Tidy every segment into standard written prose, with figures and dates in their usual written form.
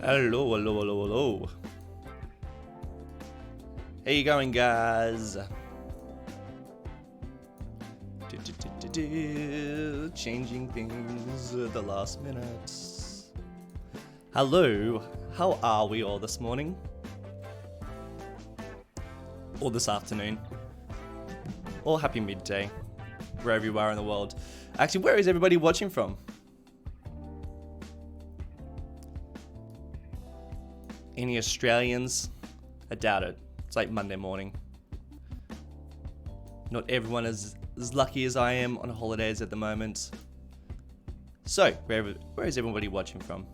Hello, hello, hello, hello. How you going, guys? Changing things at the last minute. Hello, how are we all this morning? Or this afternoon? Or happy midday, wherever you are in the world. Actually, where is everybody watching from? Any Australians? I doubt it. It's like Monday morning. Not everyone is as lucky as I am on holidays at the moment. So, where is everybody watching from?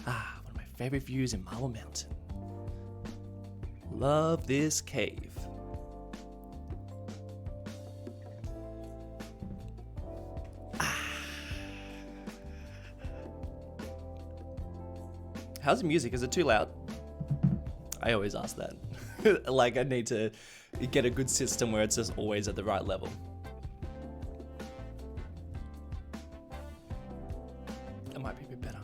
Ah, one of my favorite views in Marble Mountain. Love this cave. How's the music? Is it too loud? I always ask that. Like, I need to get a good system where it's just always at the right level. That might be a bit better.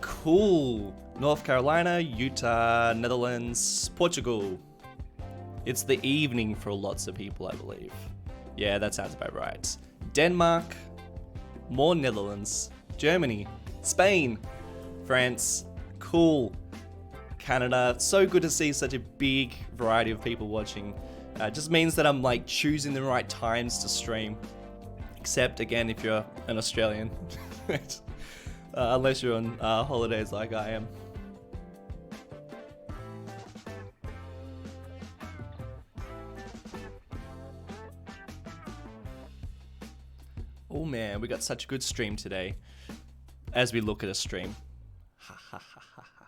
Cool. North Carolina, Utah, Netherlands, Portugal. It's the evening for lots of people, I believe. Yeah, that sounds about right. Denmark, more Netherlands, Germany, Spain, France, cool. Canada, so good to see such a big variety of people watching. Just means that I'm like choosing the right times to stream. Except again, if you're an Australian. Unless you're on holidays like I am. Oh man, we got such a good stream today. As we look at a stream. Ha ha ha ha ha.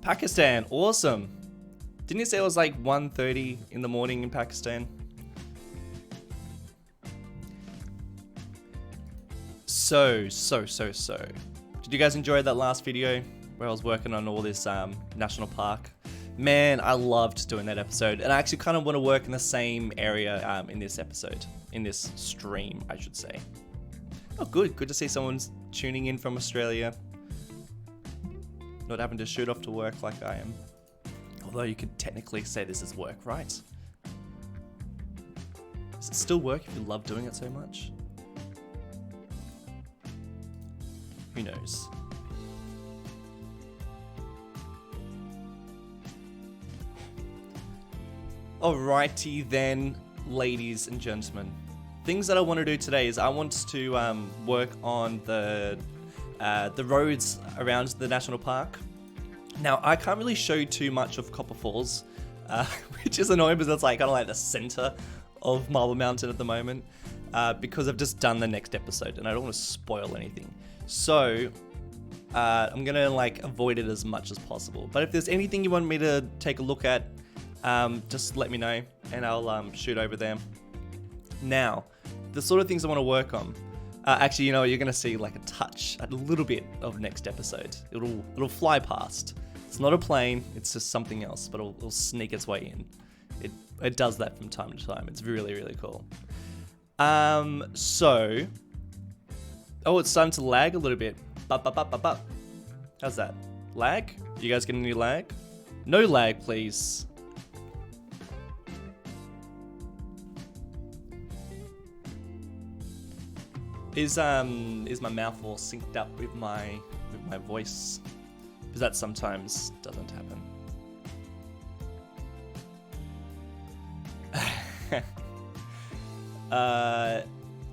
Pakistan, awesome. Didn't you say it was like 1:30 in the morning in Pakistan? So. Did you guys enjoy that last video where I was working on all this national park? Man, I loved doing that episode, and I actually kind of want to work in the same area in this episode, in this stream, I should say. Oh, good to see someone's tuning in from Australia. Not having to shoot off to work like I am. Although you could technically say this is work, right? Does it still work if you love doing it so much? Who knows? Alrighty then, ladies and gentlemen. Things that I want to do today is I want to work on the roads around the national park. Now, I can't really show you too much of Copper Falls, which is annoying because it's like kind of like the center of Marble Mountain at the moment, because I've just done the next episode and I don't want to spoil anything. So I'm gonna like avoid it as much as possible. But if there's anything you want me to take a look at, just let me know and I'll shoot over there. Now, the sort of things I want to work on. Actually, you know, you're gonna see like a little bit of next episode. It'll fly past. It's not a plane. It's just something else, but it'll sneak its way in. It does that from time to time. It's really, really cool. So, oh, it's starting to lag a little bit. How's that? Lag? You guys getting any lag? No lag, please. Is my mouth all synced up with my voice? Because that sometimes doesn't happen.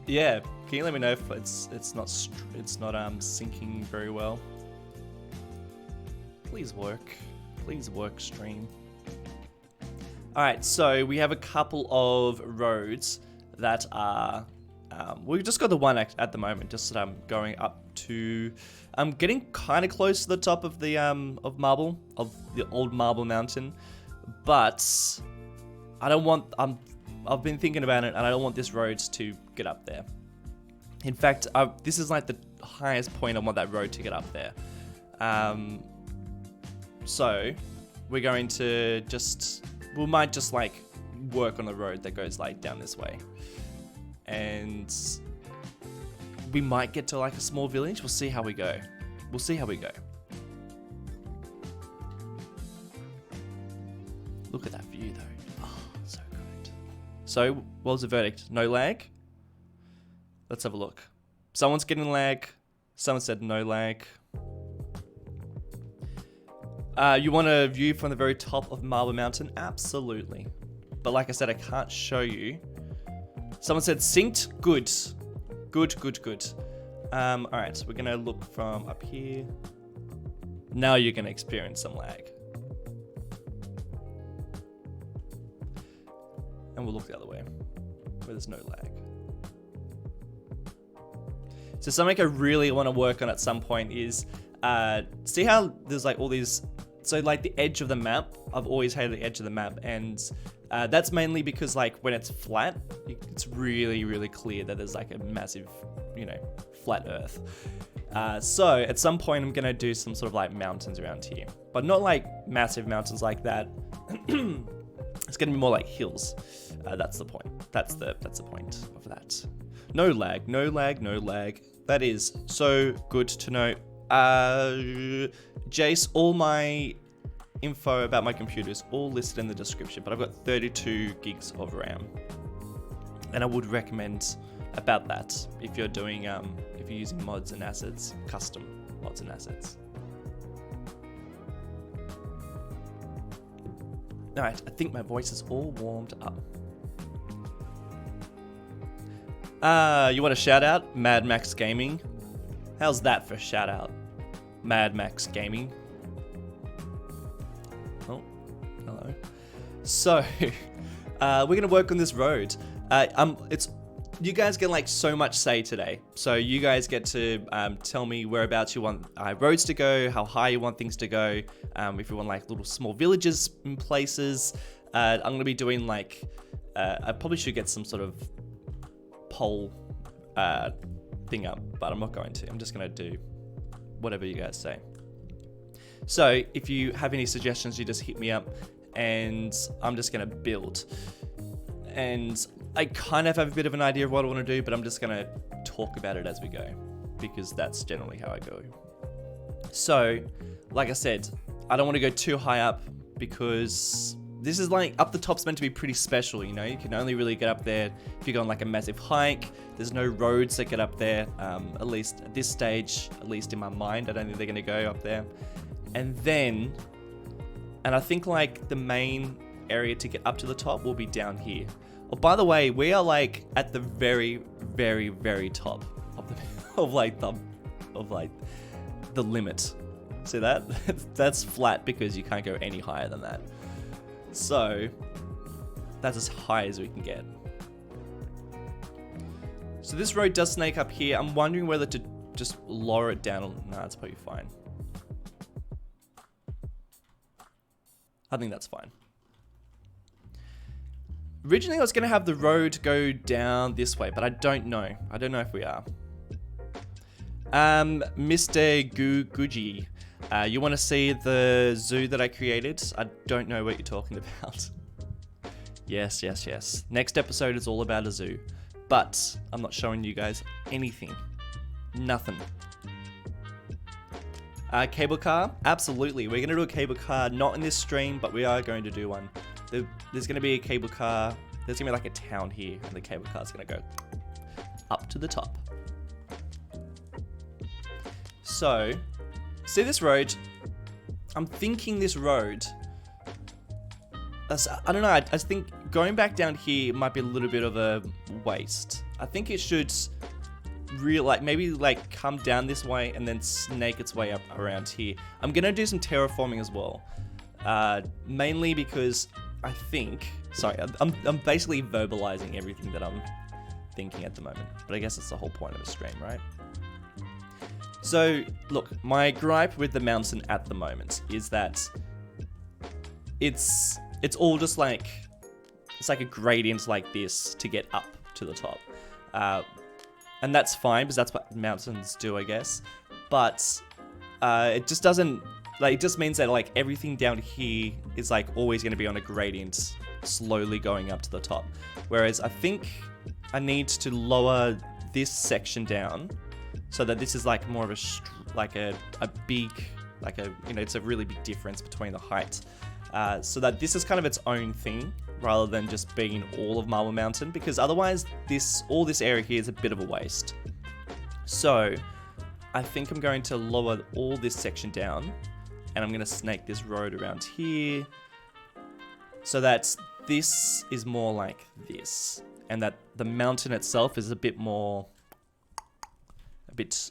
Yeah. Can you let me know if it's not syncing very well? Please work, stream. All right. So we have a couple of roads that are. We've just got the one at the moment, just going up to, I'm getting kind of close to the top of the old Marble Mountain, but I don't want, I've been thinking about it and I don't want this road to get up there. In fact, this is like the highest point I want that road to get up there. So we're going to just we might just like work on the road that goes like down this way. And we might get to like a small village. We'll see how we go. We'll see how we go. Look at that view though. Oh, so good. So, what was the verdict? No lag? Let's have a look. Someone's getting lag. Someone said no lag. You want a view from the very top of Marble Mountain? Absolutely. But like I said, I can't show you. Someone said synced? Good. Good, good, good. Alright, so we're going to look from up here. Now you're going to experience some lag. And we'll look the other way, where there's no lag. So something I really want to work on at some point is, see how there's like all these, so like the edge of the map, I've always hated the edge of the map, and that's mainly because like when it's flat, it's really, really clear that there's like a massive, you know, flat earth. So at some point I'm gonna do some sort of like mountains around here, but not like massive mountains like that. It's gonna be more like hills. That's the point. That's the point of that. No lag, no lag, no lag. That is so good to know. Jace, all my info about my computer is all listed in the description, but I've got 32 gigs of RAM. And I would recommend about that if you're doing, if you're using mods and assets, custom mods and assets. Alright, I think my voice is all warmed up. You want a shout out? Mad Max Gaming. How's that for a shout out? Mad Max Gaming. Oh, hello. So, we're gonna work on this road. You guys get like so much say today. So you guys get to tell me whereabouts you want roads to go, how high you want things to go, if you want like little small villages in places. I'm gonna be doing like, I probably should get some sort of poll thing up, but I'm not going to. I'm just gonna do whatever you guys say. So if you have any suggestions, you just hit me up and I'm just gonna build. And I kind of have a bit of an idea of what I want to do, but I'm just going to talk about it as we go, because that's generally how I go. So, like I said, I don't want to go too high up, because this is like, up the top's meant to be pretty special, you know? You can only really get up there if you go on like a massive hike. There's no roads that get up there, at least at this stage, at least in my mind. I don't think they're going to go up there. And then, and I think like the main area to get up to the top will be down here. Oh, by the way, we are like at the very, very, very top of the the limit. See that? That's flat because you can't go any higher than that. So that's as high as we can get. So this road does snake up here. I'm wondering whether to just lower it down. Nah, it's probably fine. I think that's fine. Originally, I was going to have the road go down this way, but I don't know. I don't know if we are. Mr. Guji, you want to see the zoo that I created? I don't know what you're talking about. Yes, yes, yes. Next episode is all about a zoo, but I'm not showing you guys anything. Nothing. Cable car? Absolutely. We're going to do a cable car, not in this stream, but we are going to do one. There's going to be a cable car. There's going to be like a town here, and the cable car is going to go up to the top. So, see this road? I'm thinking this road, I don't know, I think going back down here might be a little bit of a waste. I think it should maybe come down this way and then snake its way up around here. I'm going to do some terraforming as well. Mainly because I think, sorry, I'm basically verbalizing everything that I'm thinking at the moment, but I guess it's the whole point of the stream, right? So, look, my gripe with the mountain at the moment is that it's all just like, it's like a gradient like this to get up to the top. And that's fine, because that's what mountains do, I guess. But it just doesn't, Like, it just means that like everything down here is like always going to be on a gradient, slowly going up to the top. Whereas I think I need to lower this section down so that this is like more of a big, like a, you know, it's a really big difference between the height. So that this is kind of its own thing rather than just being all of Marble Mountain, because otherwise all this area here is a bit of a waste. So I think I'm going to lower all this section down, and I'm going to snake this road around here so that this is more like this, and that the mountain itself is a bit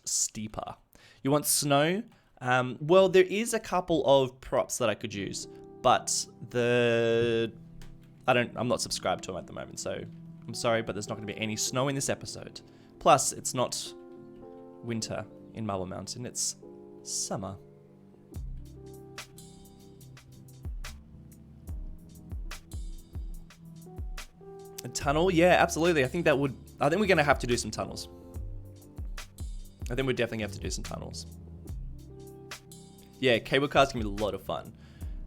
steeper. You want snow? Well, there is a couple of props that I could use, but I'm not subscribed to them at the moment, so I'm sorry, but there's not going to be any snow in this episode. Plus, it's not winter in Marble Mountain, it's summer. A tunnel? Yeah, absolutely. I think we're going to have to do some tunnels. I think we definitely have to do some tunnels. Yeah, cable cars can be a lot of fun.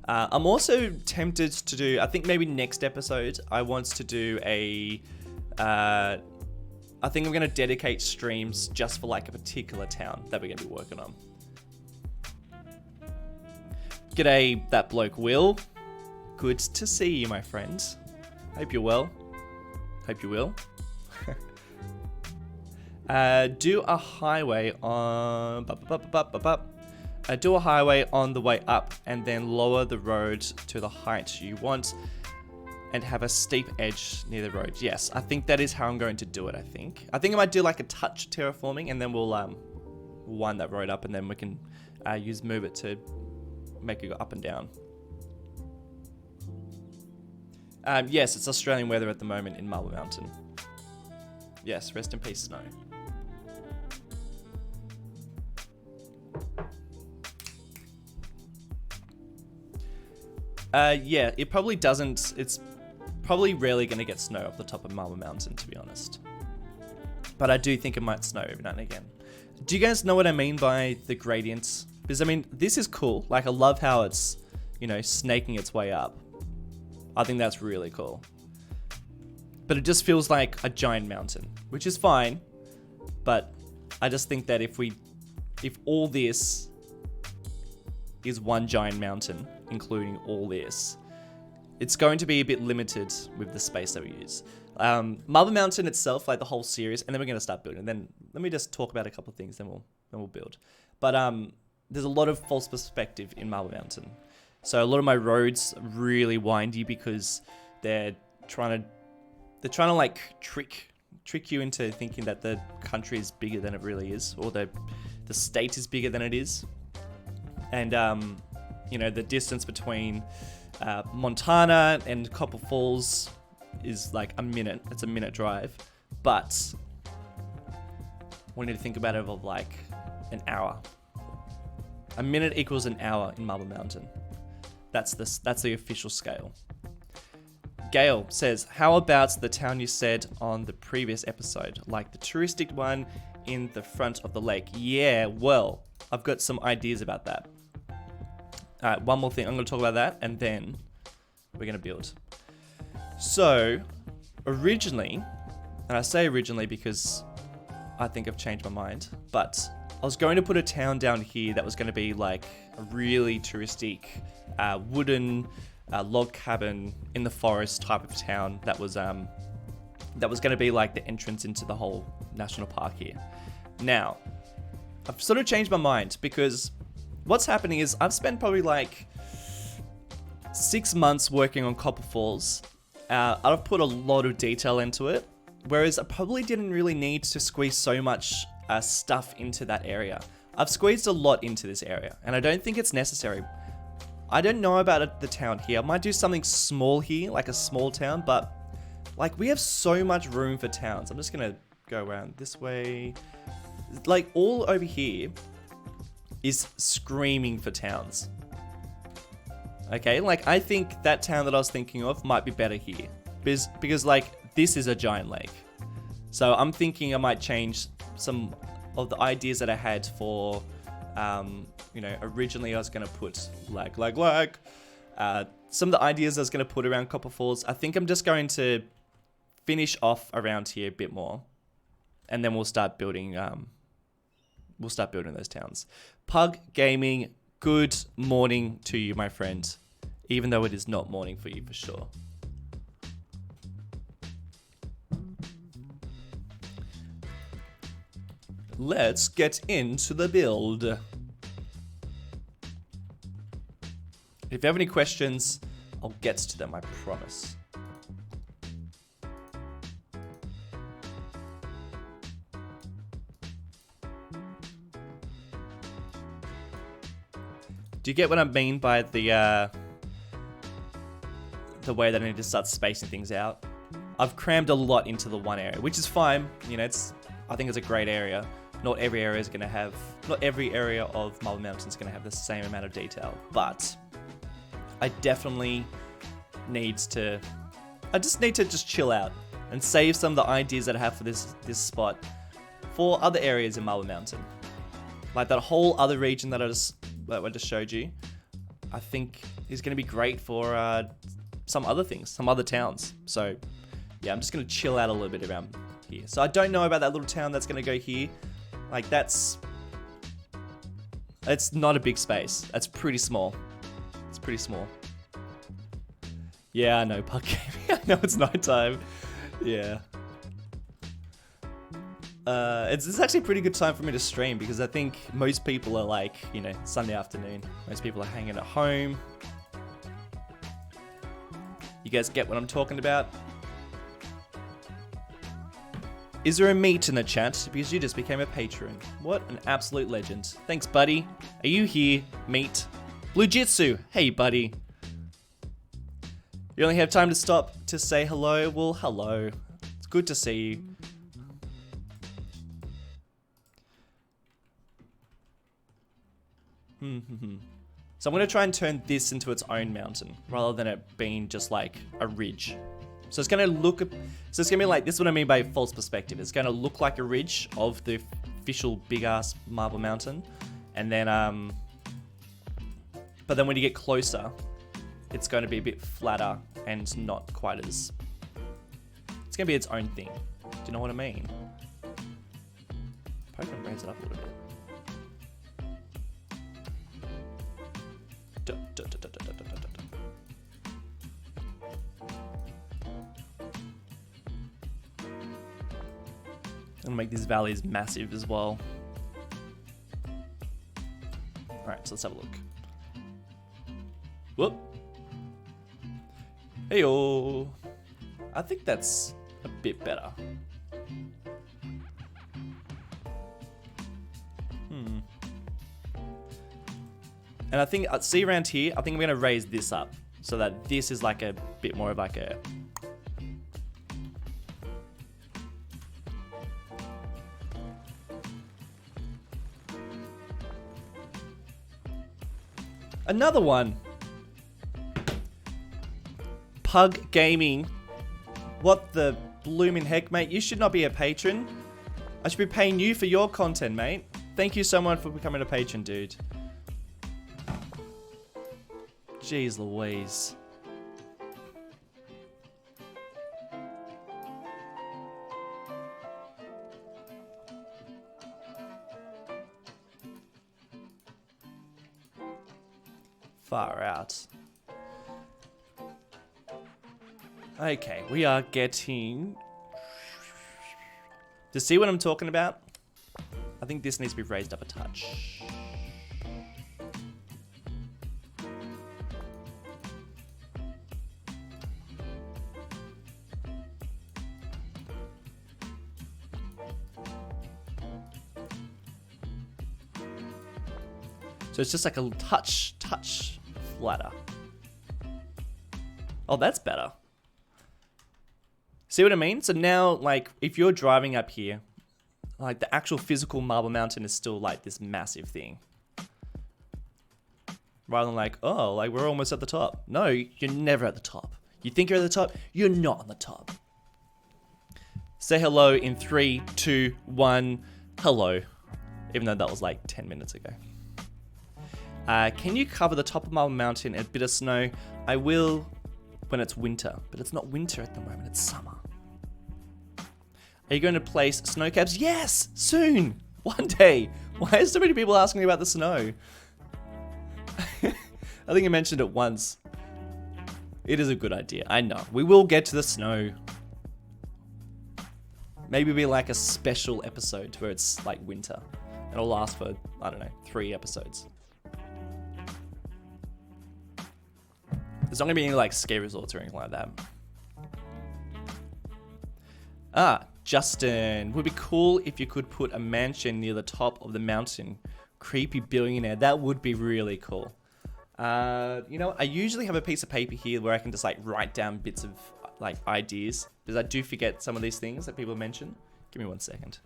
I'm also tempted to do, I think maybe next episode, I want to do I think I'm going to dedicate streams just for like a particular town that we're going to be working on. G'day, that bloke Will. Good to see you, my friend. Hope you're well. Hope you will. Do a highway on... do a highway on the way up and then lower the road to the height you want and have a steep edge near the road. Yes, I think that is how I'm going to do it, I think. I think I might do like a touch of terraforming, and then we'll wind that road up, and then we can move it to make it go up and down. Yes, it's Australian weather at the moment in Marble Mountain. Yes, rest in peace, snow. Yeah, it probably doesn't. It's probably rarely going to get snow off the top of Marble Mountain, to be honest. But I do think it might snow every now and again. Do you guys know what I mean by the gradients? Because, I mean, this is cool. Like, I love how it's, you know, snaking its way up. I think that's really cool. But it just feels like a giant mountain, which is fine. But I just think that if all this is one giant mountain, including all this, it's going to be a bit limited with the space that we use. Marble Mountain itself, like the whole series, and then we're going to start building. Then let me just talk about a couple of things, then we'll build. But there's a lot of false perspective in Marble Mountain. So a lot of my roads are really windy because they're trying to like trick you into thinking that the country is bigger than it really is, or the state is bigger than it is. And you know, the distance between Montana and Copper Falls is like a minute. It's a minute drive, but we need to think about it of like an hour. A minute equals an hour in Marble Mountain. That's the official scale. GeIL says, how about the town you said on the previous episode, like the touristic one in the front of the lake? Yeah, well, I've got some ideas about that. One more thing, I'm going to talk about that, and then we're going to build. So, originally, and I say originally because I think I've changed my mind, but I was going to put a town down here that was going to be like a really touristic wooden log cabin in the forest type of town that was going to be like the entrance into the whole national park here. Now, I've sort of changed my mind because what's happening is I've spent probably like 6 months working on Copper Falls. I've put a lot of detail into it, whereas I probably didn't really need to squeeze so much stuff into that area. I've squeezed a lot into this area, and I don't think it's necessary. I don't know about the town here. I might do something small here, like a small town, but like we have so much room for towns. I'm just gonna go around this way. Like all over here is screaming for towns. Okay, like I think that town that I was thinking of might be better here because like this is a giant lake. So I'm thinking I might change some of the ideas that I had for You know, originally I was going to put lag. Some of the ideas I was going to put around Copper Falls, I think I'm just going to finish off around here a bit more. And then we'll start building those towns. Pug Gaming, good morning to you, my friend. Even though it is not morning for you for sure. Let's get into the build. If you have any questions, I'll get to them, I promise. Do you get what I mean by the way that I need to start spacing things out? I've crammed a lot into the one area, which is fine. You know, I think it's a great area. Not every area of Marble Mountain is going to have the same amount of detail, but I definitely I just need to chill out and save some of the ideas that I have for this spot for other areas in Marble Mountain. Like that whole other region that I just showed you, I think is going to be great for some other things, some other towns. So yeah, I'm just going to chill out a little bit around here. So I don't know about that little town that's going to go here. Like it's not a big space. That's pretty small. It's pretty small. Yeah, I know, Pug Gaming. I know it's nighttime. Yeah. It's actually a pretty good time for me to stream because I think most people are like, you know, Sunday afternoon. Most people are hanging at home. You guys get what I'm talking about? Is there a meet in the chat? Because you just became a patron. What an absolute legend. Thanks, buddy. Are you here, meet? Blue Jitsu, hey, buddy. You only have time to stop to say hello? Well, hello. It's good to see you. So I'm going to try and turn this into its own mountain rather than it being just like a ridge. So it's going to be like, this is what I mean by false perspective. It's going to look like a ridge of the official big ass Marble Mountain. And then, but then when you get closer, it's going to be a bit flatter and not quite as, it's going to be its own thing. Do you know what I mean? Probably going to raise it up a little bit. I'm gonna make these valleys massive as well. Alright, so let's have a look. Whoop. Heyo. I think that's a bit better. And I think, see around here, I think I'm gonna raise this up so that this is like a bit more of like a, another one. Pug Gaming. What the bloomin' heck, mate? You should not be a patron. I should be paying you for your content, mate. Thank you so much for becoming a patron, dude. Jeez Louise. Far out. Okay, we are getting... To see what I'm talking about, I think this needs to be raised up a touch. So it's just like a touch flatter. Oh, that's better. See what I mean? So now, like, if you're driving up here, like the actual physical Marble Mountain is still like this massive thing. Rather than like, oh, like we're almost at the top. No, you're never at the top. You think you're at the top, you're not on the top. Say hello in 3, 2, 1, hello. Even though that was like 10 minutes ago. Can you cover the top of my mountain in a bit of snow? I will when it's winter, but it's not winter at the moment, it's summer. Are you going to place snow caps? Yes, soon, one day. Why are so many people asking me about the snow? I think I mentioned it once. It is a good idea, I know. We will get to the snow. Maybe be like a special episode where it's like winter. It'll last for, I don't know, 3 episodes. There's not gonna be any like ski resorts or anything like that. Ah, Justin, would be cool if you could put a mansion near the top of the mountain. Creepy billionaire, that would be really cool. You know, I usually have a piece of paper here where I can just like write down bits of like ideas, because I do forget some of these things that people mention. Give me 1 second.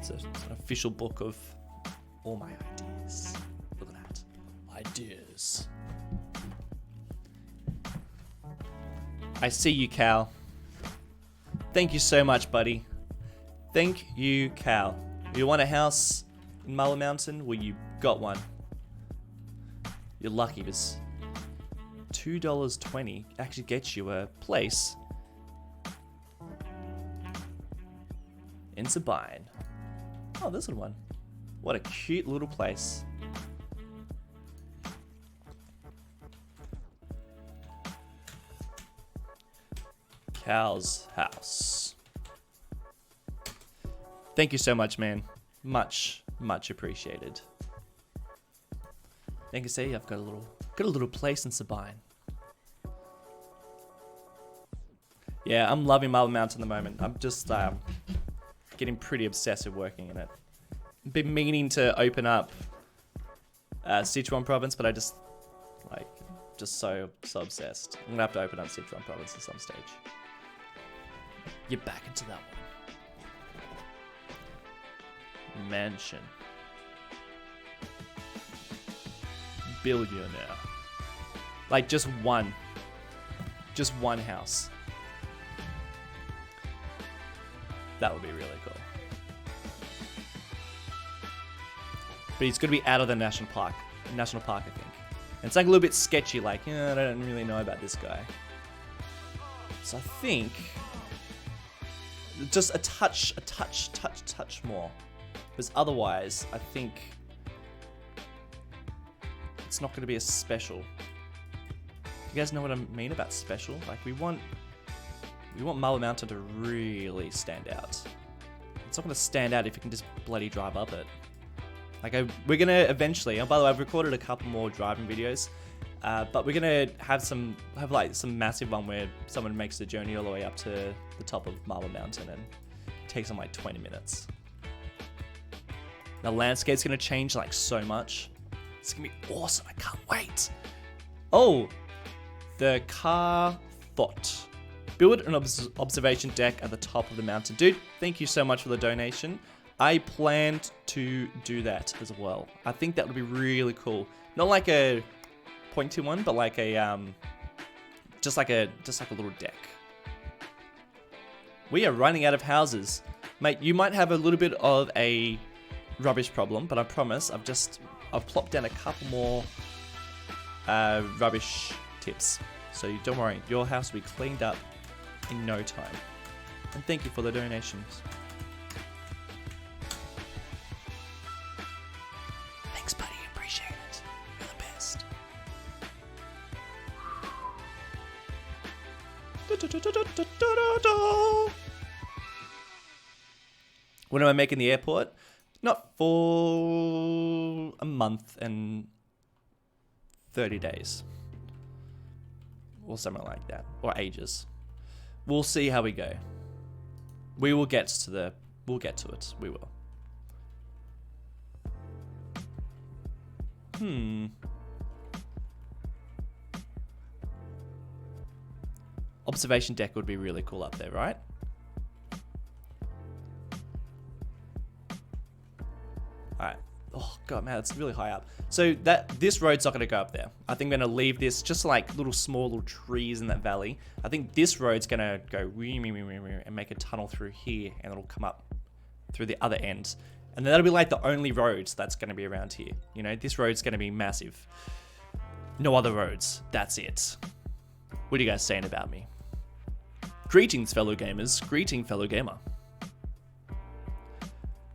It's an official book of all my ideas. Look at that. Ideas. I see you, Cal. Thank you so much, buddy. Thank you, Cal. You want a house in Marble Mountain? Well, you got one. You're lucky, because $2.20 actually gets you a place in Sabine. Oh, this one. What a cute little place. Cal's house. Thank you so much, man. Much, much appreciated. Thank you. See, I've got a little place in Sabine. Yeah, I'm loving Marble Mountain at the moment. I'm just getting pretty obsessive working in it. Been meaning to open up Sichuan province, but I just so obsessed. I'm gonna have to open up Sichuan province at some stage. Get back into that one. Mansion. Billionaire. Like just one house. That would be really cool. But he's going to be out of the national park, I think. And it's like a little bit sketchy, like, I don't really know about this guy. So I think just a touch more. Because otherwise, I think it's not going to be as special. You guys know what I mean about special? Like, we want Marble Mountain to really stand out. It's not going to stand out if you can just bloody drive up it. Like, we're going to eventually, and by the way, I've recorded a couple more driving videos, but we're going to have some massive one where someone makes the journey all the way up to the top of Marble Mountain and it takes them like 20 minutes. The landscape's going to change like so much. It's going to be awesome. I can't wait. Oh, the car thought. Build an observation deck at the top of the mountain. Dude, thank you so much for the donation. I planned to do that as well. I think that would be really cool. Not like a pointy one, but like a just like a little deck. We are running out of houses. Mate, you might have a little bit of a rubbish problem, but I promise I've plopped down a couple more rubbish tips. So don't worry, your house will be cleaned up in no time. And thank you for the donations. Thanks, buddy. Appreciate it. You're the best. When am I making the airport? Not for a month and 30 days. Or something like that. Or ages. We'll see how we go. We'll get to it. We will. Observation deck would be really cool up there, right? Alright. Oh, God, man, it's really high up. So this road's not going to go up there. I think I'm going to leave this just like small little trees in that valley. I think this road's going to go and make a tunnel through here, and it'll come up through the other end. And then that'll be like the only roads that's going to be around here. You know, this road's going to be massive. No other roads. That's it. What are you guys saying about me? Greetings, fellow gamers. Greeting, fellow gamer.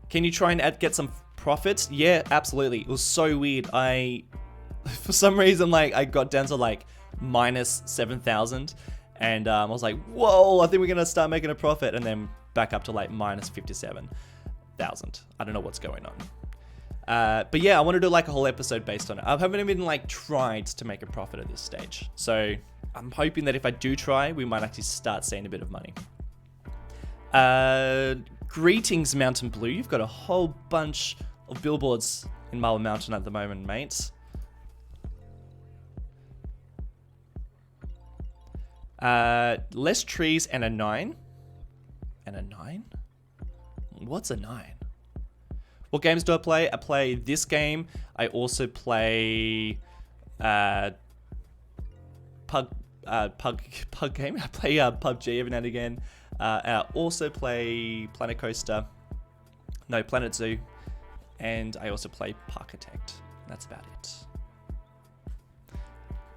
Can you try and get some profit? Yeah, absolutely. It was so weird. For some reason, like, I got down to like minus 7,000, and I was like, whoa, I think we're gonna start making a profit, and then back up to like minus 57,000. I don't know what's going on. But yeah, I want to do like a whole episode based on it. I haven't even like tried to make a profit at this stage, so I'm hoping that if I do try, we might actually start seeing a bit of money. Greetings, Mountain Blue. You've got a whole bunch of billboards in Marble Mountain at the moment, mates. Less trees and a 9. And a 9? What's a 9? What games do I play? I play this game. I also play Pug game. I play PUBG every now and again. I also play Planet Zoo, and I also play Parkitect. That's about it.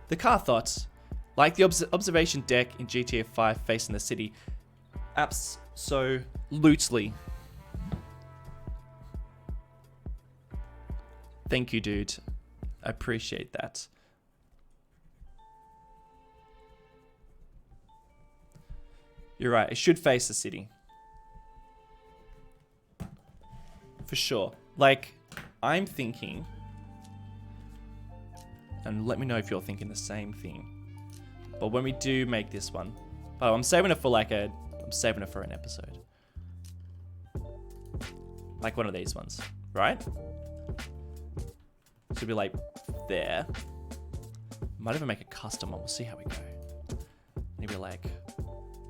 The car thought, like the observation deck in GTA 5 facing the city, absolutely. Thank you, dude. I appreciate that. You're right, it should face the city. For sure. Like, I'm thinking, and let me know if you're thinking the same thing, but when we do make this one, oh, I'm saving it for an episode. Like one of these ones, right? Should be like there. Might even make a custom one, we'll see how we go. Maybe like,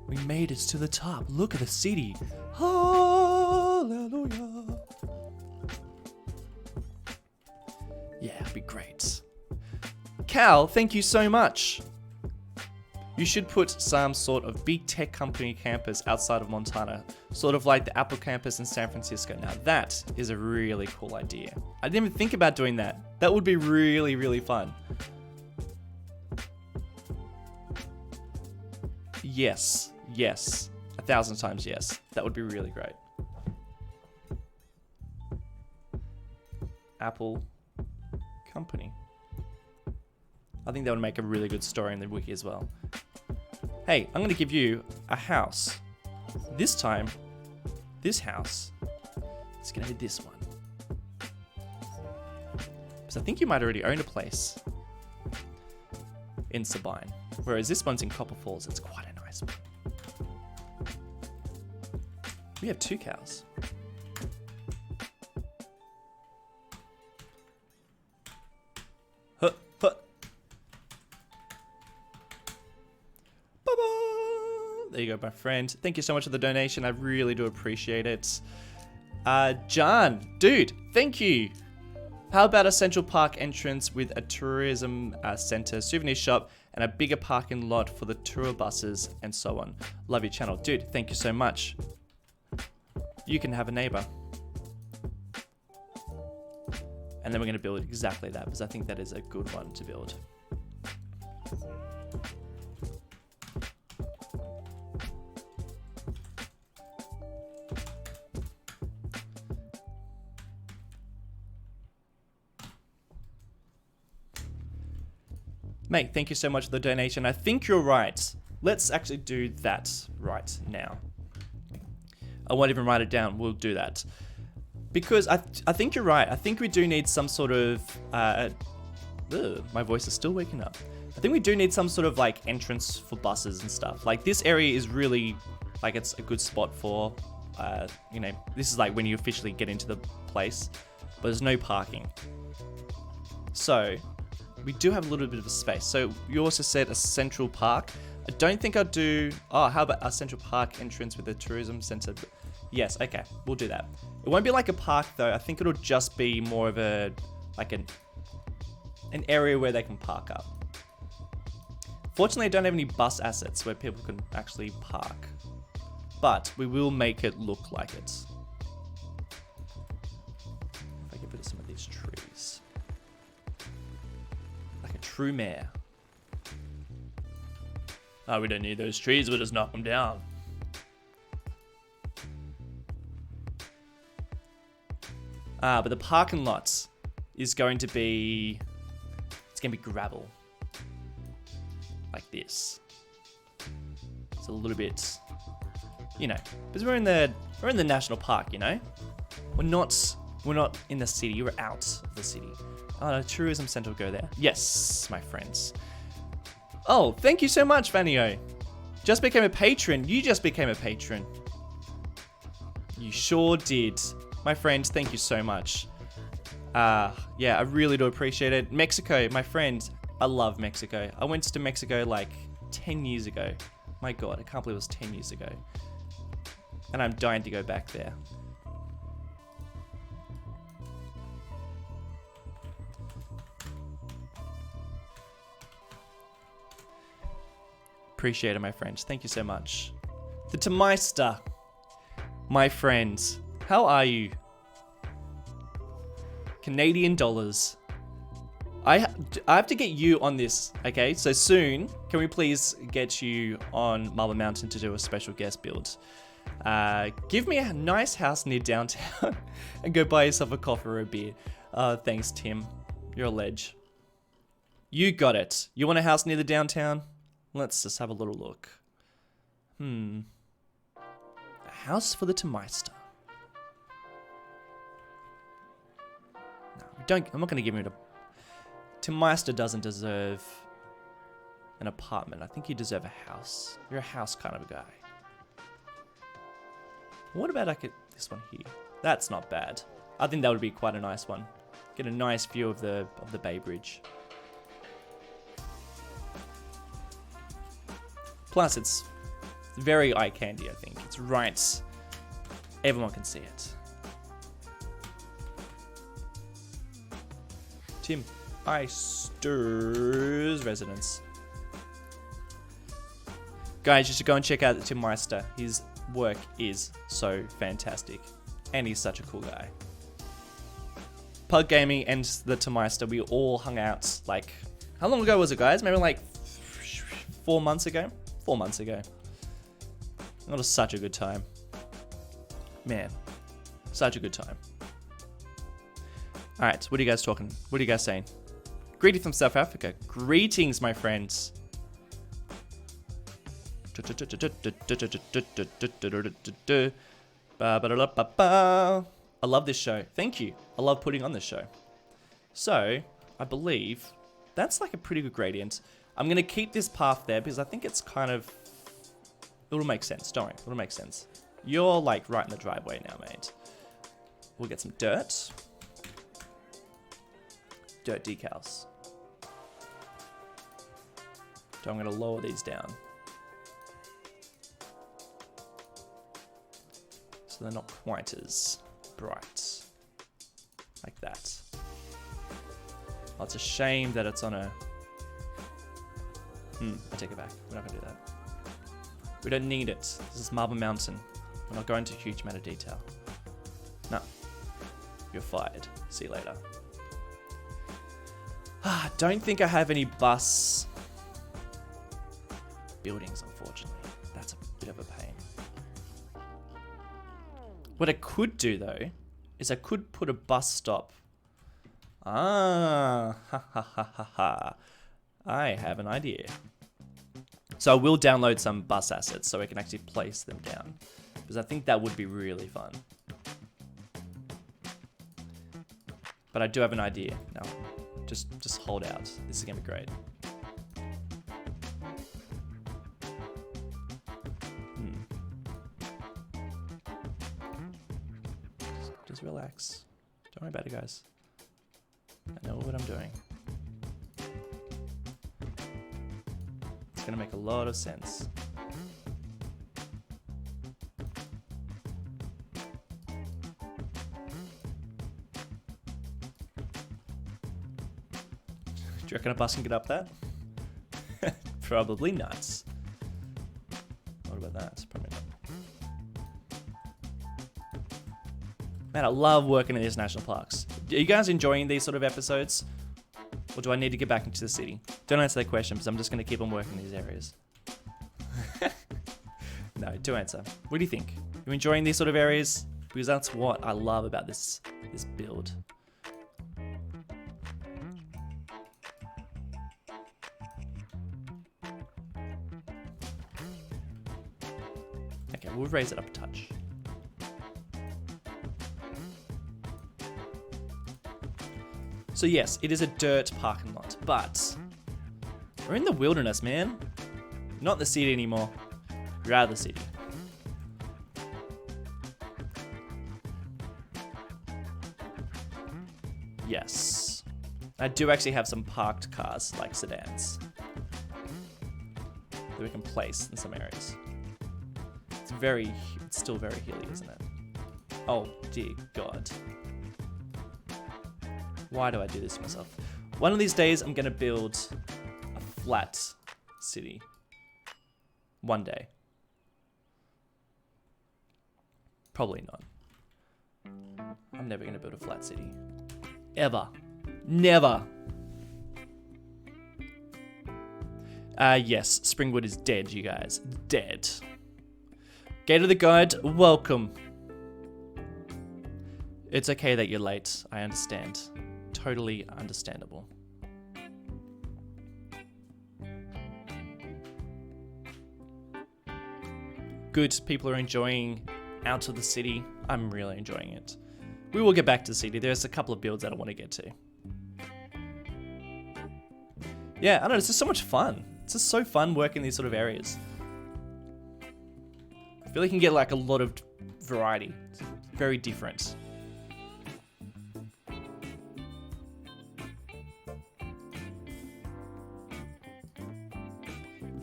we made it to the top. Look at the city. Hallelujah. Yeah, it'd be great. Cal, thank you so much. You should put some sort of big tech company campus outside of Montana, sort of like the Apple campus in San Francisco. Now that is a really cool idea. I didn't even think about doing that. That would be really, really fun. Yes. Yes, 1,000 times yes. That would be really great. Apple company. I think that would make a really good story in the wiki as well. Hey, I'm going to give you a house. This time, this house is going to be this one. Because I think you might already own a place in Sabine. Whereas this one's in Copper Falls. It's quite a nice one. We have 2 cows. Huh, huh. Ba-ba! There you go, my friend. Thank you so much for the donation. I really do appreciate it. John, dude, thank you. How about a Central Park entrance with a tourism center, souvenir shop, and a bigger parking lot for the tour buses and so on? Love your channel. Dude, thank you so much. You can have a neighbor. And then we're going to build exactly that, because I think that is a good one to build. Mate, thank you so much for the donation. I think you're right. Let's actually do that right now. I won't even write it down. We'll do that. Because I think you're right. I think we do need some sort of... my voice is still waking up. I think we do need some sort of like entrance for buses and stuff. Like this area is really... like it's a good spot for... you know, this is like when you officially get into the place. But there's no parking. So... we do have a little bit of a space. So you also said a central park. I don't think I'd do... oh, how about a central park entrance with a tourism center? Yes, okay, we'll do that. It won't be like a park though. I think it'll just be more of a, like an area where they can park up. Fortunately, I don't have any bus assets where people can actually park, but we will make it look like it. If I get rid of some of these trees. Like a true mayor. Oh, we don't need those trees, we'll just knock them down. But the parking lot is going to be, it's going to be gravel. Like this. It's a little bit, you know, because we're in the national park, you know? We're not in the city, we're out of the city. Oh, no, tourism center will go there. Yes, my friends. Oh, thank you so much, Vanio. Just became a patron. You just became a patron. You sure did. My friends, thank you so much. Yeah, I really do appreciate it. Mexico, my friend, I love Mexico. I went to Mexico like 10 years ago. My God, I can't believe it was 10 years ago. And I'm dying to go back there. Appreciate it, my friends. Thank you so much. The Tameister, my friends, how are you? Canadian dollars. I have to get you on this, okay? So soon, can we please get you on Marble Mountain to do a special guest build? Give me a nice house near downtown and go buy yourself a coffee or a beer. Thanks, Tim. You're a ledge. You got it. You want a house near the downtown? Let's just have a little look. A house for the Tameister. No, I'm not going to give him a... Tameister doesn't deserve an apartment. I think you deserve a house. You're a house kind of a guy. What about this one here? That's not bad. I think that would be quite a nice one. Get a nice view of the Bay Bridge. Plus, it's very eye candy, I think. It's right. Everyone can see it. Tim Meister's residence. Guys, you should go and check out Tim Meister. His work is so fantastic. And he's such a cool guy. Pug Gaming and the Tameister, we all hung out like... How long ago was it, guys? Maybe like 4 months ago? 4 months ago. That was such a good time. Man, such a good time. Alright, what are you guys talking? What are you guys saying? Greetings from South Africa. Greetings, my friends. I love this show. Thank you. I love putting on this show. So, I believe that's like a pretty good gradient. I'm going to keep this path there because I think it's kind of... It'll make sense, don't worry. It'll make sense. You're like right in the driveway now, mate. We'll get some dirt. Dirt decals. So I'm going to lower these down. So they're not quite as bright. Like that. Oh, it's a shame that it's on a... I take it back. We're not going to do that. We don't need it. This is Marble Mountain. We're not going into a huge amount of detail. No. You're fired. See you later. Don't think I have any bus buildings, unfortunately. That's a bit of a pain. What I could do, though, is I could put a bus stop. I have an idea. So I will download some bus assets so I can actually place them down. Because I think that would be really fun. But I do have an idea. Now, just hold out. This is going to be great. Just relax. Don't worry about it, guys. I know what I'm doing. It's going to make a lot of sense. reckon a bus can get up that? Probably not. What about that? Probably not. Man, I love working in these national parks. Are you guys enjoying these sort of episodes? Or do I need to get back into the city? Don't answer that question, because I'm just going to keep on working in these areas. No, do answer. What do you think? You enjoying these sort of areas? Because that's what I love about this build. Okay, we'll raise it up a touch. So yes, it is a dirt parking lot, but we're in the wilderness, man. Not the city anymore. We're out of the city. Yes. I do actually have some parked cars, like sedans, that we can place in some areas. It's still very hilly, isn't it? Oh, dear God. Why do I do this to myself? One of these days, I'm going to build a flat city. One day. Probably not. I'm never going to build a flat city. Ever. Never. Yes, Springwood is dead, you guys. Dead. Gate of the Guide, welcome. It's okay that you're late. I understand. Totally understandable. Good, people are enjoying out of the city. I'm really enjoying it. We will get back to the city. There's a couple of builds that I want to get to. Yeah, I don't know, it's just so much fun. It's just so fun working in these sort of areas. I feel like you can get like a lot of variety. It's very different.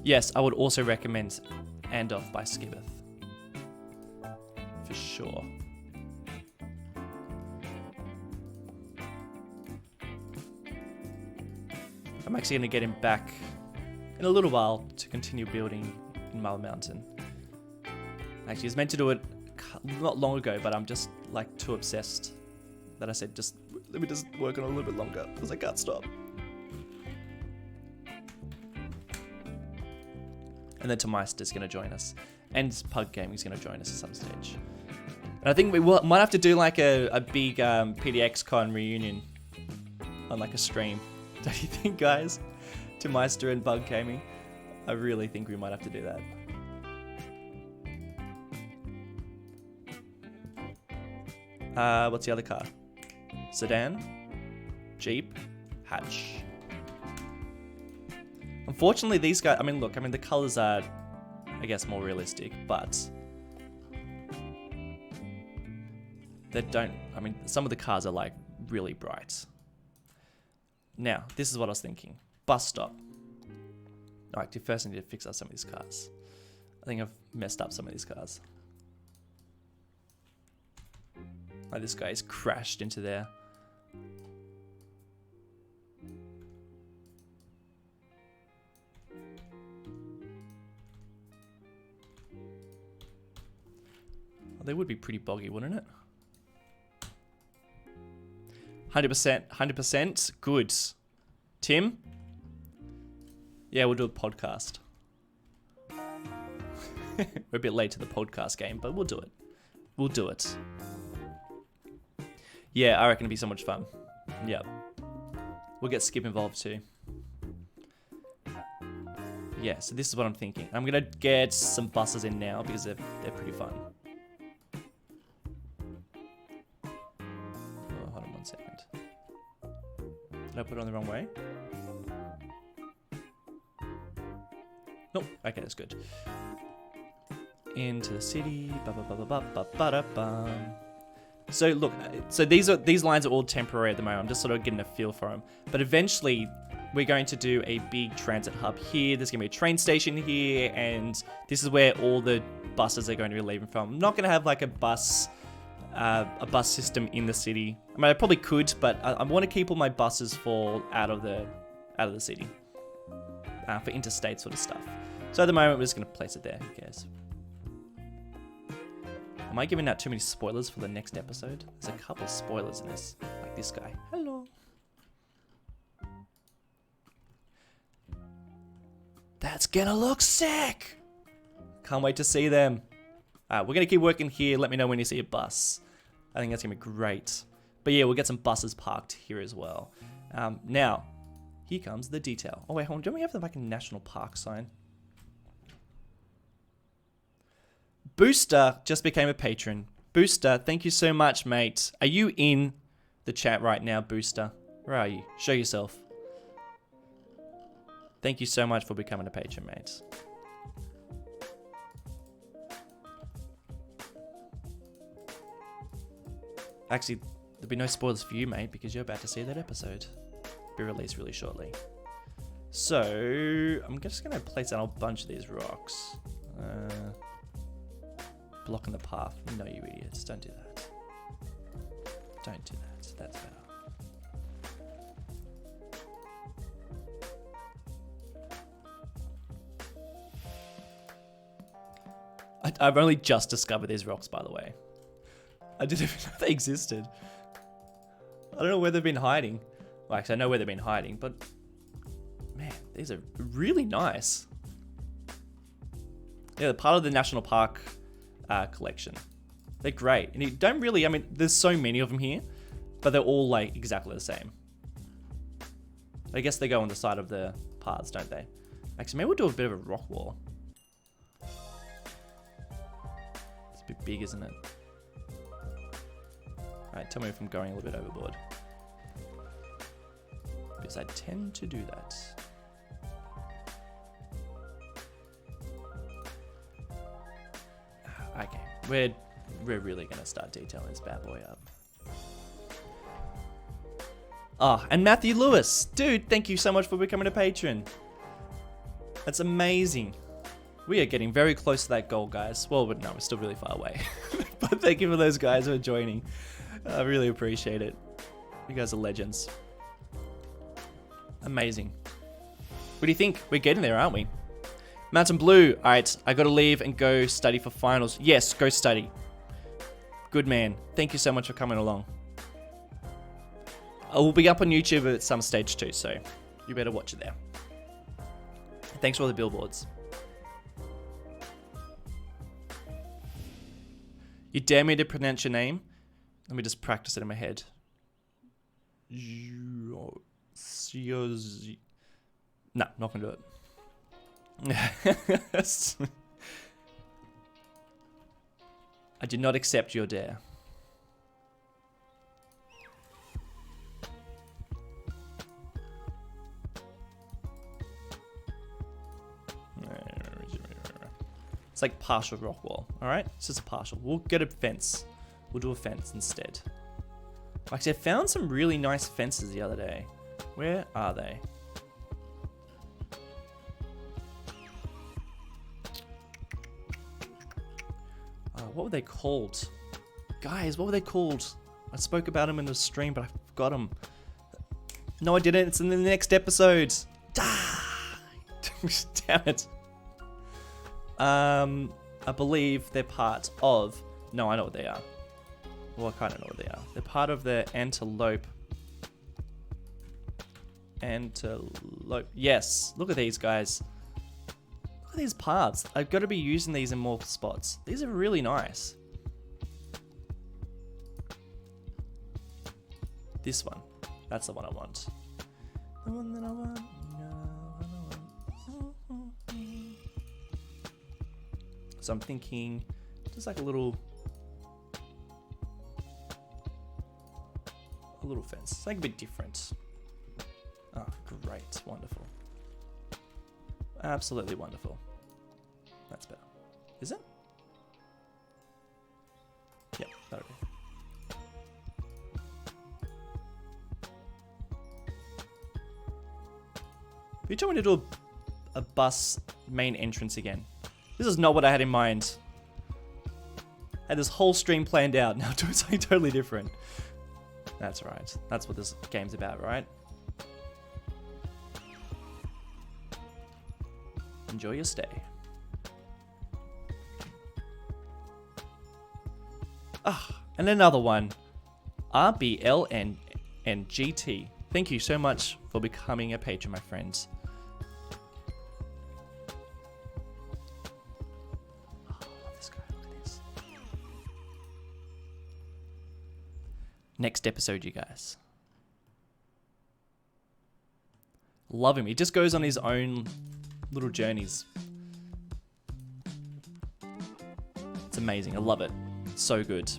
Yes, I would also recommend Andoff by Skibbeth. For sure. I'm actually going to get him back in a little while to continue building in Marble Mountain. Actually, he was meant to do it not long ago, but I'm just like too obsessed that I said, just let me just work on it a little bit longer because I can't stop. And then Tomeister's going to join us. And Pug Gaming's going to join us at some stage. And I think we might have to do like a big PDXCon reunion on like a stream. Don't you think, guys? Tomeister and Bug Gaming. I really think we might have to do that. What's the other car? Sedan, Jeep, Hatch. Unfortunately, these guys, the colors are, I guess, more realistic, but some of the cars are like really bright. Now, this is what I was thinking. Bus stop. Alright, first I need to fix up some of these cars. I think I've messed up some of these cars. Like this guy's crashed into there. They would be pretty boggy, wouldn't it? 100%, 100%. Good. Tim? Yeah, we'll do a podcast. We're a bit late to the podcast game, but we'll do it. We'll do it. Yeah, I reckon it'd be so much fun. Yeah. We'll get Skip involved too. Yeah, so this is what I'm thinking. I'm going to get some buses in now because they're pretty fun. Second. Did I put it on the wrong way? Nope. Okay, that's good. Into the city. So look, these lines are all temporary at the moment. I'm just sort of getting a feel for them. But eventually, we're going to do a big transit hub here. There's going to be a train station here, and this is where all the buses are going to be leaving from. I'm not going to have like a bus system in the city. I mean, I probably could, but I want to keep all my buses for out of the out of the city for interstate sort of stuff. So at the moment, we're just going to place it there. Who cares? Am I giving out too many spoilers for the next episode? There's a couple of spoilers in this, like this guy. Hello. That's gonna look sick. Can't wait to see them. We're gonna keep working here. Let me know when you see a bus. I think that's gonna be great. But yeah, we'll get some buses parked here as well. Now, here comes the detail. Oh wait, hold on. Don't we have the like a national park sign? Booster just became a patron. Booster, thank you so much, mate. Are you in the chat right now, Booster? Where are you? Show yourself. Thank you so much for becoming a patron, mate. Actually, there'll be no spoilers for you, mate, because you're about to see that episode. Be released really shortly. So, I'm just going to place down a bunch of these rocks. Blocking the path. No, you idiots. Don't do that. Don't do that. That's better. I've only just discovered these rocks, by the way. I didn't even know they existed. I don't know where they've been hiding. Well, actually, I know where they've been hiding, but man, these are really nice. Yeah, they're part of the National Park collection. They're great. And you don't really, I mean, there's so many of them here, but they're all like exactly the same. I guess they go on the side of the paths, don't they? Actually, maybe we'll do a bit of a rock wall. It's a bit big, isn't it? Alright, tell me if I'm going a little bit overboard. Because I tend to do that. Okay, we're really gonna start detailing this bad boy up. Oh, and Matthew Lewis, dude, thank you so much for becoming a patron. That's amazing. We are getting very close to that goal, guys. Well, but no, we're still really far away. But thank you for those guys who are joining. I really appreciate it. You guys are legends. Amazing. What do you think? We're getting there, aren't we? Mountain Blue. All right, I got to leave and go study for finals. Yes, go study. Good man. Thank you so much for coming along. I will be up on YouTube at some stage too, so you better watch it there. Thanks for all the billboards. You dare me to pronounce your name? Let me just practice it in my head. No, not gonna do it. I did not accept your dare. It's like partial rock wall, all right? It's just a partial. We'll get a fence. We'll do a fence instead. Actually, I found some really nice fences the other day. Where are they? What were they called? Guys, what were they called? I spoke about them in the stream, but I forgot them. No, I didn't. It's in the next episode. Damn it. I believe they're part of... No, I know what they are. Well, I kind of know what they are. They're part of the antelope. Antelope. Yes. Look at these guys. Look at these paths. I've got to be using these in more spots. These are really nice. This one. That's the one I want. The one that I want. So I'm thinking just like a little fence. It's like a bit different. Oh, great. Wonderful. Absolutely wonderful. That's better. Is it? Yep, that'll be. You told me to do a bus main entrance again. This is not what I had in mind. I had this whole stream planned out. Now doing something totally different. That's right. That's what this game's about, right? Enjoy your stay. Ah, and another one. RBLN and GT. Thank you so much for becoming a patron, my friends. Oh, I love this guy. Look at this. Next episode, you guys. Love him. He just goes on his own little journeys. It's amazing. I love it. So good.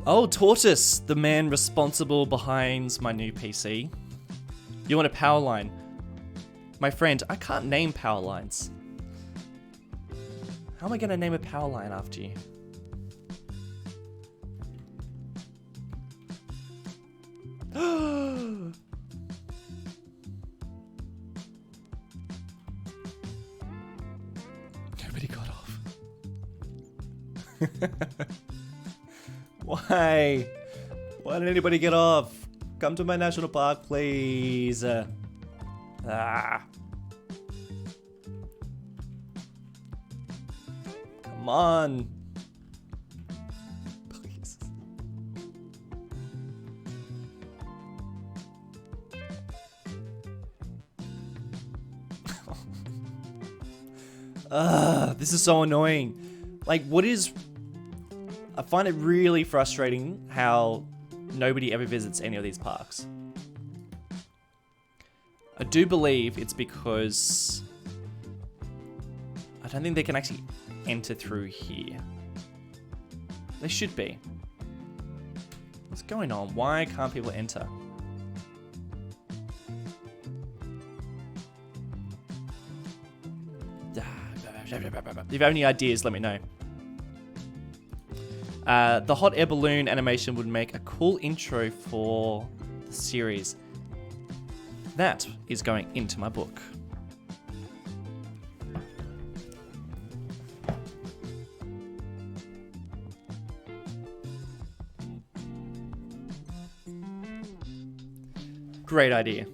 Oh, Tortoise, the man responsible behind my new PC. You want a power line? My friend, I can't name power lines. How am I going to name a power line after you? Nobody got off. Why? Why didn't anybody get off? Come to my national park, please. Come on. Please. This is so annoying. Like, what is... I find it really frustrating how nobody ever visits any of these parks. I do believe it's because I don't think they can actually enter through here. They should be. What's going on? Why can't people enter? If you have any ideas, let me know. The hot air balloon animation would make a cool intro for the series. That is going into my book. Great idea.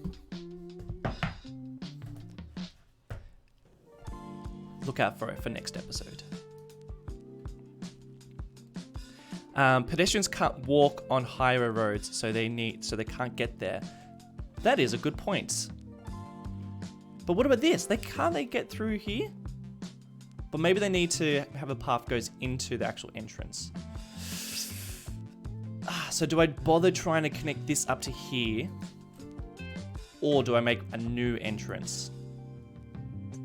Look out for it for next episode. Pedestrians can't walk on higher roads, so they can't get there. That is a good point. But what about this? Can't they get through here? But maybe they need to have a path goes into the actual entrance. So do I bother trying to connect this up to here? Or do I make a new entrance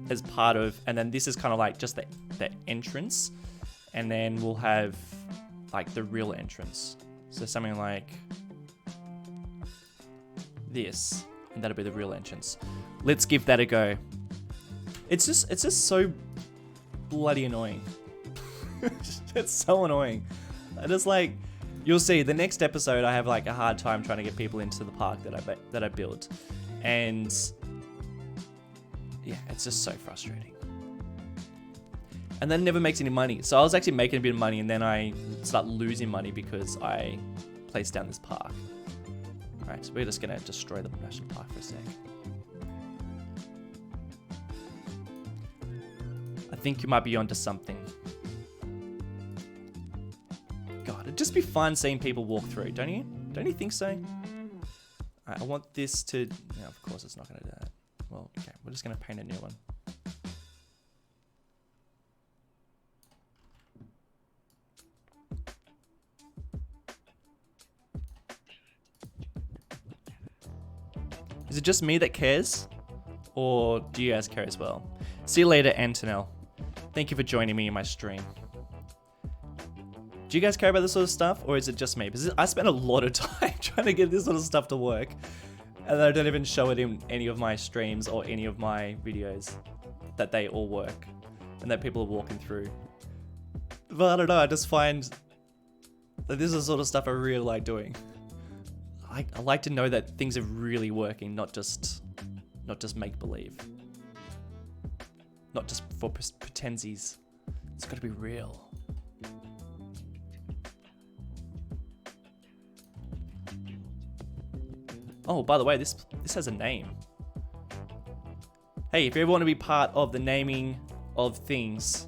as part of, and then this is kind of like just the entrance, and then we'll have like the real entrance. So something like this, and that'll be the real entrance. Let's give that a go. It's just so bloody annoying. It's so annoying. I just like, you'll see the next episode I have like a hard time trying to get people into the park that I built. And yeah, it's just so frustrating. And then it never makes any money. So I was actually making a bit of money, and then I start losing money because I placed down this park. All right, so we're just gonna destroy the national park for a sec. I think you might be onto something. God, it'd just be fun seeing people walk through, don't you? Don't you think so? All right, I want this to, no, of course it's not gonna do that. Well, okay, we're just gonna paint a new one. Is it just me that cares? Or do you guys care as well? See you later, Antonell. Thank you for joining me in my stream. Do you guys care about this sort of stuff? Or is it just me? Because I spend a lot of time trying to get this sort of stuff to work. And I don't even show it in any of my streams or any of my videos. That they all work. And that people are walking through. But I don't know, I just find that this is the sort of stuff I really like doing. I like to know that things are really working, not just make-believe. Not just for pretendsies. It's got to be real. Oh, by the way, this has a name. Hey, if you ever want to be part of the naming of things,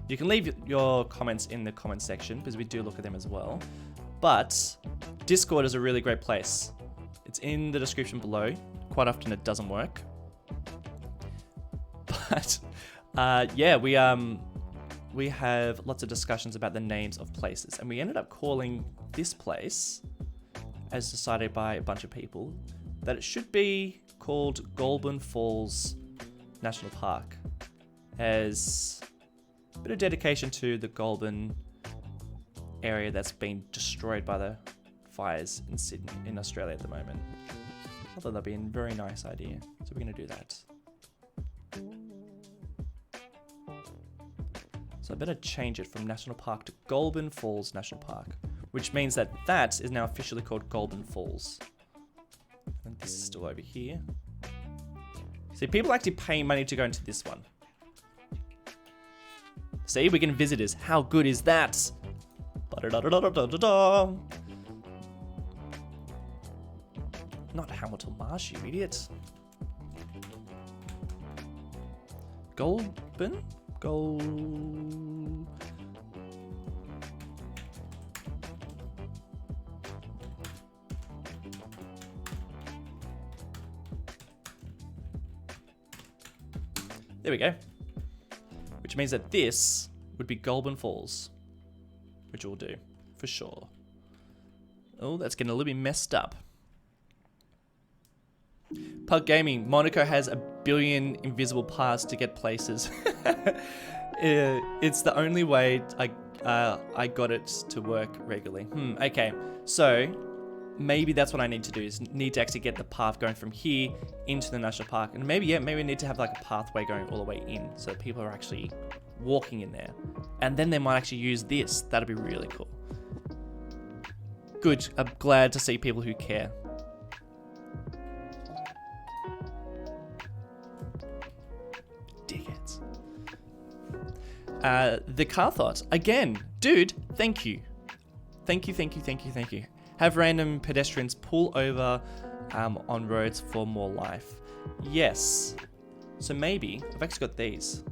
you can leave your comments in the comment section because we do look at them as well. But Discord is a really great place. It's in the description below. Quite often it doesn't work. But yeah, we have lots of discussions about the names of places, and we ended up calling this place, as decided by a bunch of people, that it should be called Goulburn Falls National Park, as a bit of dedication to the Goulburn area that's been destroyed by the fires in Sydney, in Australia at the moment. I thought that'd be a very nice idea, so we're going to do that. So I better change it from National Park to Goulburn Falls National Park, which means that that is now officially called Goulburn Falls. And this is still over here. See, people actually pay money to go into this one. See, we can visitors. How good is that? Ba-da-da-da-da-da-da-da. Not Hamilton Marsh, you idiot. Goulburn? There we go. Which means that this would be Goulburn Falls, which we'll do for sure. Oh, that's getting a little bit messed up. Pug Gaming, Monaco has 1 billion invisible paths to get places. It's the only way I got it to work regularly. Okay, so maybe that's what I need to do, is need to actually get the path going from here into the national park. And maybe, yeah, maybe we need to have like a pathway going all the way in so that people are actually walking in there. And then they might actually use this. That'd be really cool. Good, I'm glad to see people who care. Dickheads. The car thought. Again, dude, thank you. Thank you. Have random pedestrians pull over on roads for more life. Yes. So maybe, I've actually got these.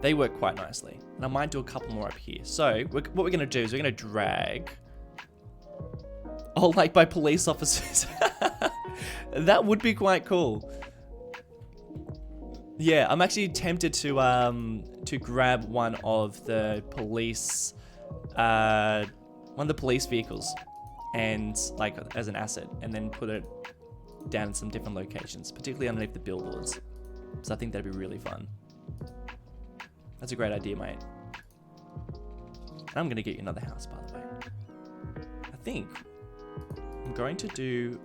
They work quite nicely. And I might do a couple more up here. So what we're going to do is we're going to drag. Oh, like by police officers. That would be quite cool. Yeah, I'm actually tempted to grab one of the police vehicles and like as an asset, and then put it down in some different locations, particularly underneath the billboards. So I think that'd be really fun. That's a great idea, mate. And I'm gonna get you another house, by the way. I think I'm going to do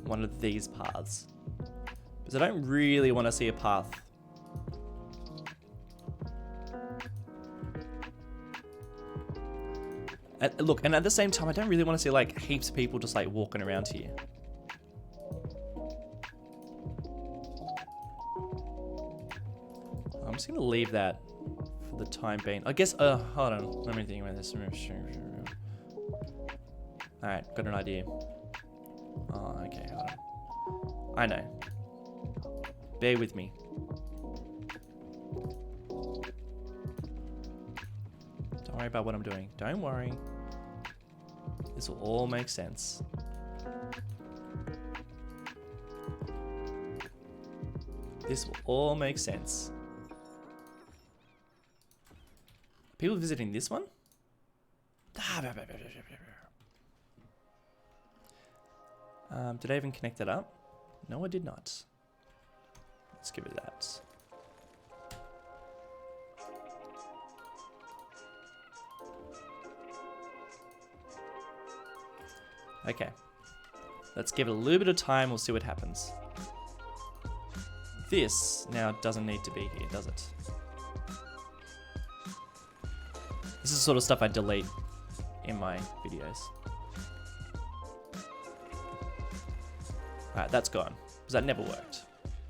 one of these paths, because I don't really want to see a path. Look, and at the same time, I don't really want to see like heaps of people just like walking around here. I'm just going to leave that for the time being. I guess, hold on. Let me think about this. Alright, got an idea. Oh, okay, hold on. I know. Bear with me. Don't worry about what I'm doing. Don't worry. This will all make sense. This will all make sense. People visiting this one? Did I even connect that up? No, I did not. Let's give it that. Okay. Let's give it a little bit of time. We'll see what happens. This now doesn't need to be here, does it? This is the sort of stuff I delete in my videos. Alright, that's gone. Because that never worked.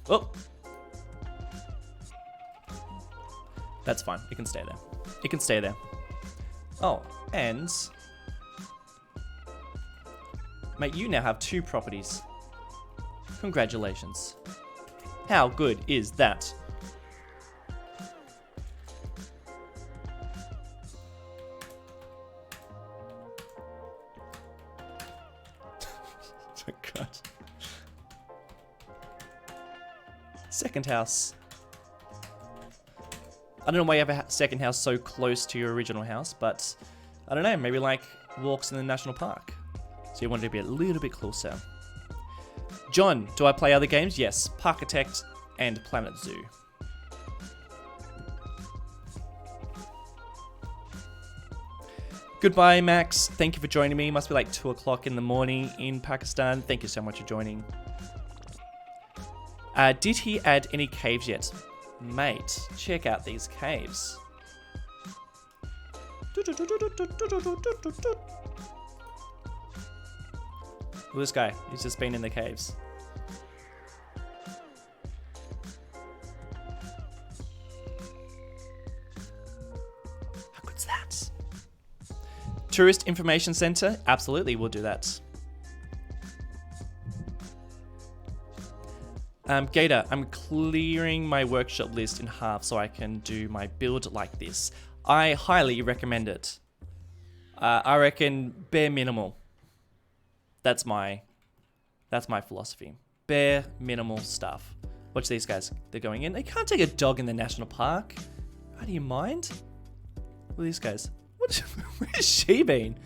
Oh! That's fine. It can stay there. It can stay there. Oh, and... Mate, you now have 2 properties. Congratulations. How good is that? Oh God. Second house. I don't know why you have a second house so close to your original house, but I don't know, maybe like walks in the national park. So you wanted to be a little bit closer. John, do I play other games? Yes, Parkitect and Planet Zoo. Goodbye, Max. Thank you for joining me. Must be like 2 o'clock in the morning in Pakistan. Thank you so much for joining. Did he add any caves yet? Mate, check out these caves. Look at this guy. He's just been in the caves. How good's that? Tourist Information Center? Absolutely, we'll do that. Gator, I'm clearing my workshop list in half so I can do my build like this. I highly recommend it. I reckon bare minimal. That's my philosophy. Bare minimal stuff. Watch these guys. They're going in. They can't take a dog in the national park. How do you mind? Look at these guys. Where's she been?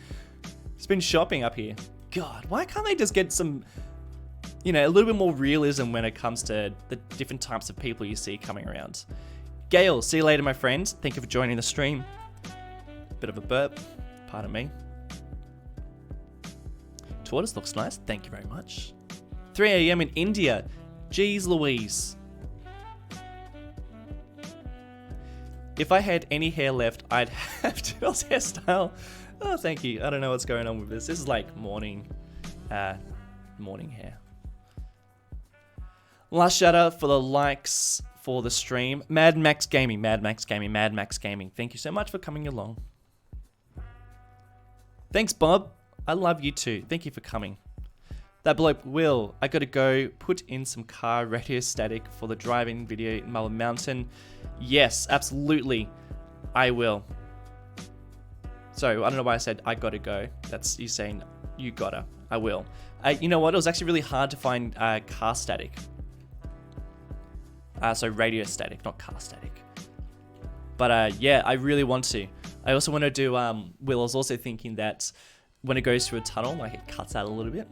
She's been shopping up here. God, why can't they just get some... You know, a little bit more realism when it comes to the different types of people you see coming around. GeIL, see you later, my friend. Thank you for joining the stream. Bit of a burp. Pardon me. Tortoise looks nice. Thank you very much. 3 a.m. in India. Jeez Louise. If I had any hair left, I'd have GeIL's hairstyle. Oh, thank you. I don't know what's going on with this. This is like morning hair. Last shout out for the likes for the stream. Mad Max Gaming. Thank you so much for coming along. Thanks, Bob. I love you too. Thank you for coming. That bloke will. I gotta go put in some car radio static for the driving video in Marble Mountain. Yes, absolutely. I will. So, I don't know why I said I gotta go. That's you saying you gotta. I will. You know what? It was actually really hard to find car static. So radio static, not car static. But yeah, I really want to. I also want to do, Will, I was also thinking that when it goes through a tunnel, like it cuts out a little bit,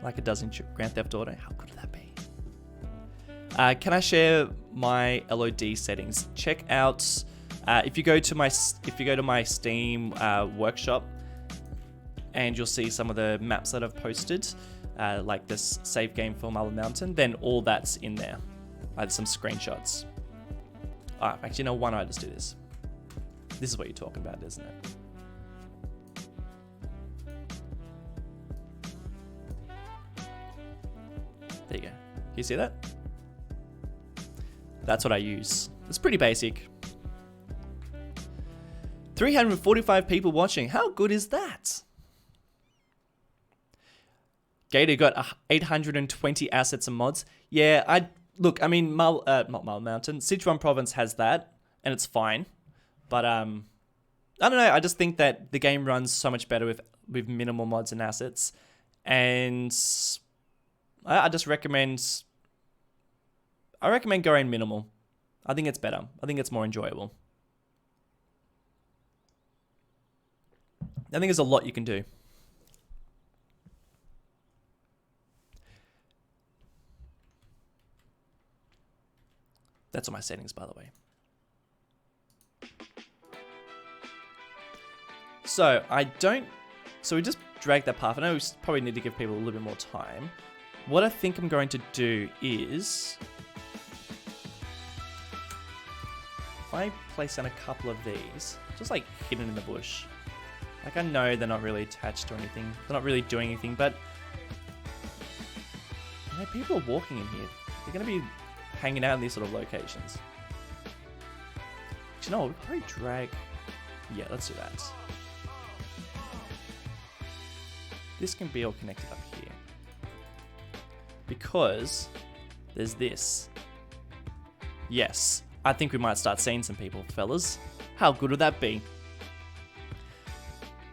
like it does in Grand Theft Auto. How good would that be? Can I share my LOD settings? Check out, if you go to my Steam workshop, and you'll see some of the maps that I've posted, like this save game for Marble Mountain, then all that's in there. Some screenshots. Actually, no, why don't I just do this? This is what you're talking about, isn't it? There you go. Can you see that? That's what I use. It's pretty basic. 345 people watching. How good is that? Gator got 820 assets and mods. Yeah, look, I mean, not Marble Mountain. Sichuan province has that, and it's fine. But I don't know. I just think that the game runs so much better with minimal mods and assets, and I just recommend. I recommend going minimal. I think it's better. I think it's more enjoyable. I think there's a lot you can do. That's all my settings, by the way. So we just dragged that path. I know we probably need to give people a little bit more time. What I think I'm going to do is, if I place down a couple of these, just like hidden in the bush. Like I know they're not really attached to anything. They're not really doing anything, but you know, people are walking in here. They're going to be hanging out in these sort of locations. Actually, no, we'll probably drag. Yeah, let's do that. This can be all connected up here. Because there's this. Yes, I think we might start seeing some people, fellas. How good would that be?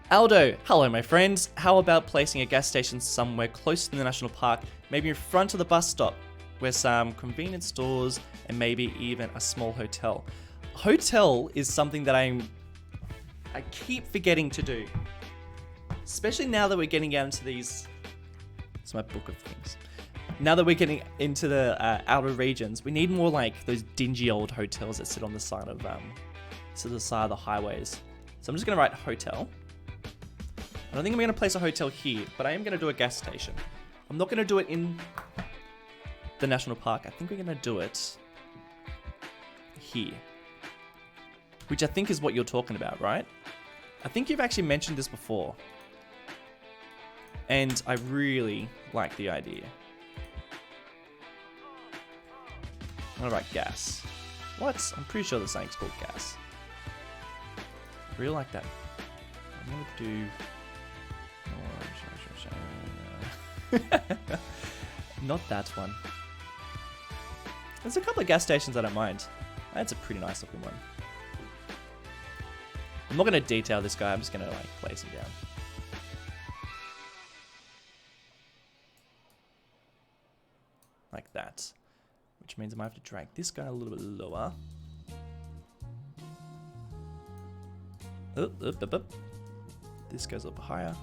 Aldo, hello my friends. How about placing a gas station somewhere close to the national park, maybe in front of the bus stop, where some convenience stores and maybe even a small hotel. Hotel is something that I keep forgetting to do. Especially now that we're getting out into these... It's my book of things. Now that we're getting into the outer regions, we need more like those dingy old hotels that sit on the side of the highways. So I'm just gonna write hotel. I don't think I'm gonna place a hotel here, but I am gonna do a gas station. I'm not gonna do it in the national park. I think we're gonna do it here, which I think is what you're talking about, right? I think you've actually mentioned this before, and I really like the idea. I'm gonna write gas. What? I'm pretty sure the saying's called gas. I really like that. I'm gonna do... Not that one. There's a couple of gas stations I don't mind. That's a pretty nice looking one. I'm not gonna detail this guy, I'm just gonna like place him down. Like that. Which means I might have to drag this guy a little bit lower. Up. This goes up higher.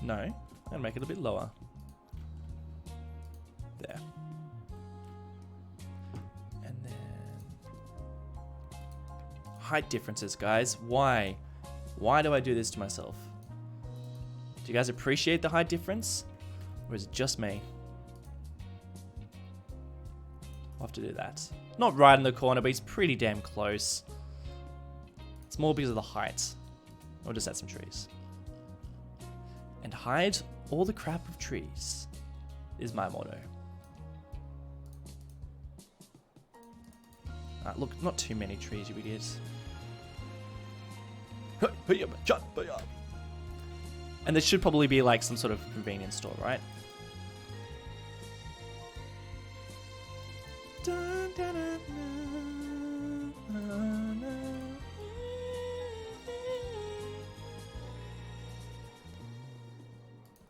No, I'm gonna make it a bit lower. There. And then... height differences, guys. Why? Why do I do this to myself? Do you guys appreciate the height difference? Or is it just me? I'll have to do that. Not right in the corner, but he's pretty damn close. It's more because of the height. I'll just add some trees. And hide all the crap of trees is my motto. Look, not too many trees, you idiots. And there should probably be like some sort of convenience store, right?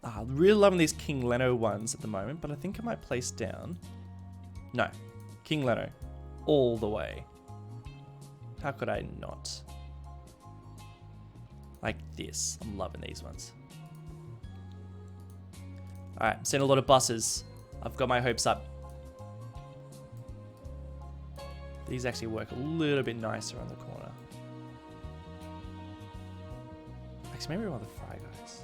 I'm really loving these King Leno ones at the moment, but I think I might place down... No, King Leno, all the way. How could I not? Like this. I'm loving these ones. Alright, I'm seeing a lot of buses. I've got my hopes up. These actually work a little bit nicer on the corner. Actually, maybe one of the fry guys.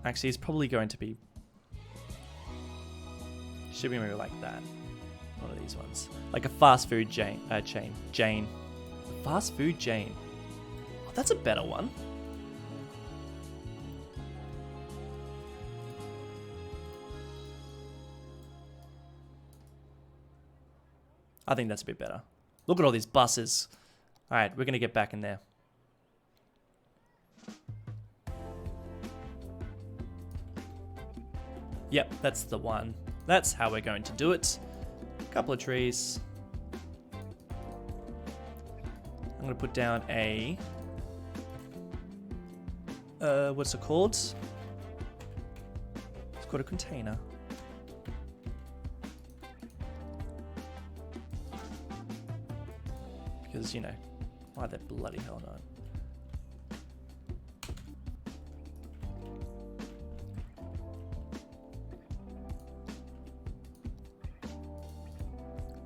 Actually, it's probably going to be... Should be maybe like that. One of these ones. Like a fast food chain. Jane. Fast food Jane. Oh, that's a better one. I think that's a bit better. Look at all these buses. Alright, we're going to get back in there. Yep, that's the one. That's how we're going to do it. A couple of trees. I'm going to put down a... what's it called? It's called a container. Because, you know, why the bloody hell not?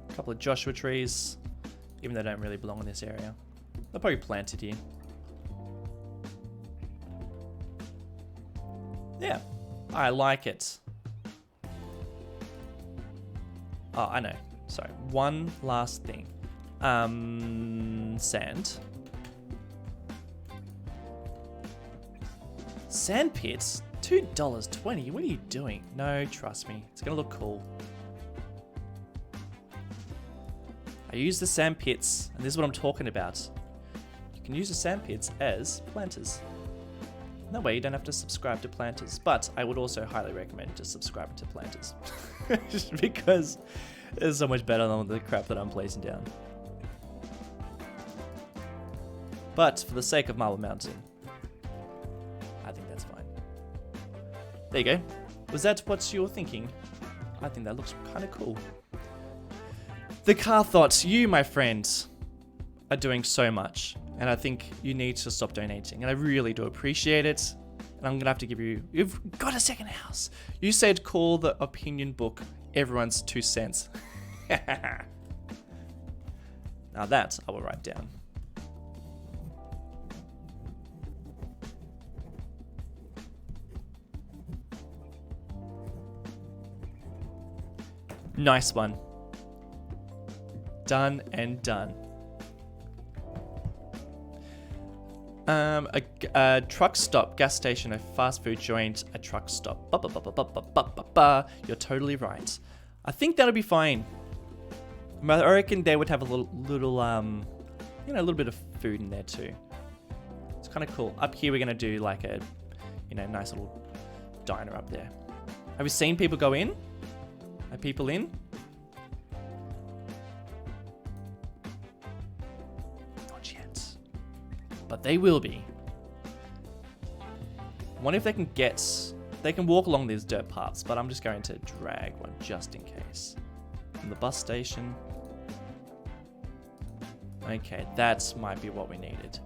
A couple of Joshua trees, even though they don't really belong in this area. They're probably planted here. Yeah, I like it. Oh, I know. Sorry, one last thing. Sand. Sand pits? $2.20? What are you doing? No, trust me. It's gonna look cool. I use the sand pits, and this is what I'm talking about. You can use the sand pits as planters. That way you don't have to subscribe to planters, but I would also highly recommend just subscribing to planters. Just because it's so much better than the crap that I'm placing down. But for the sake of Marble Mountain, I think that's fine. There you go. Was that what you were thinking? I think that looks kind of cool. The car thoughts, you, my friends, are doing so much. And I think you need to stop donating. And I really do appreciate it. And I'm going to have to give you... You've got a second house. You said call the opinion book everyone's 2 cents. Now that I will write down. Nice one. Done and done. A truck stop, gas station, a fast food joint, a truck stop. You're totally right. I think that'll be fine. I reckon they would have a little, you know, a little bit of food in there too. It's kind of cool. Up here, we're gonna do like a, you know, nice little diner up there. Have you seen people go in? Are people in? Not yet. But they will be. I wonder if they can get... They can walk along these dirt paths, but I'm just going to drag one just in case. From the bus station. Okay, that might be what we needed.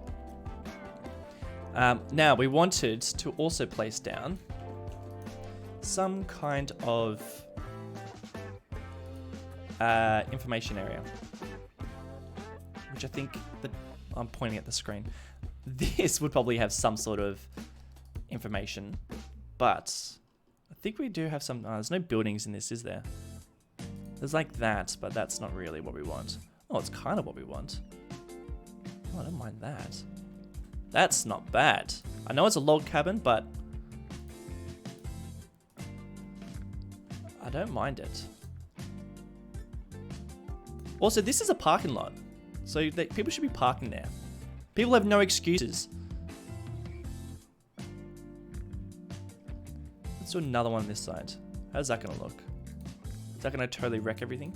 Now, we wanted to also place down some kind of information area, which I think that I'm pointing at the screen. This would probably have some sort of information, but I think we do have some. There's no buildings in this, is there? There's like that, but that's not really what we want. Oh, it's kind of what we want. Oh, I don't mind that. That's not bad. I know it's a log cabin, but I don't mind it. Also, this is a parking lot, so people should be parking there. People have no excuses. Let's do another one on this side. How's that gonna look? Is that gonna totally wreck everything?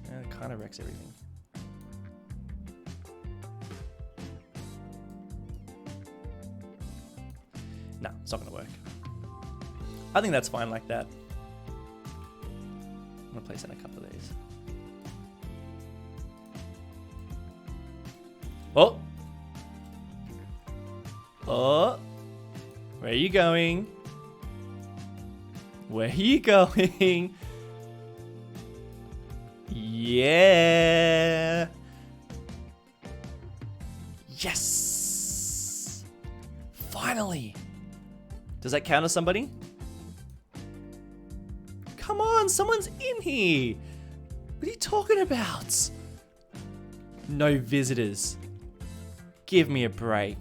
Yeah, it kind of wrecks everything. No, it's not gonna work. I think that's fine like that. I'm gonna place in a couple of these. Oh! Oh! Where are you going? Where are you going? Yeah! Yes! Finally! Does that count as somebody? Come on, someone's in here. What are you talking about? No visitors. Give me a break.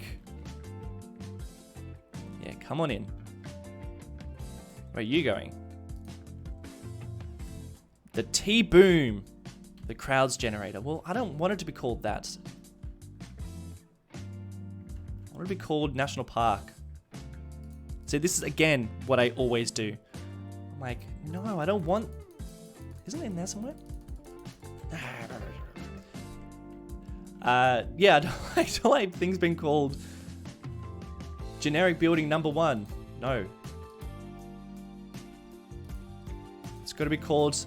Yeah, come on in. Where are you going? The T-Boom. The crowds generator. Well, I don't want it to be called that. I want it to be called National Park. See, this is, again, what I always do. I'm like, no, I don't want... Isn't it in there somewhere? Yeah, I don't like things being called generic building number 1. No. It's got to be called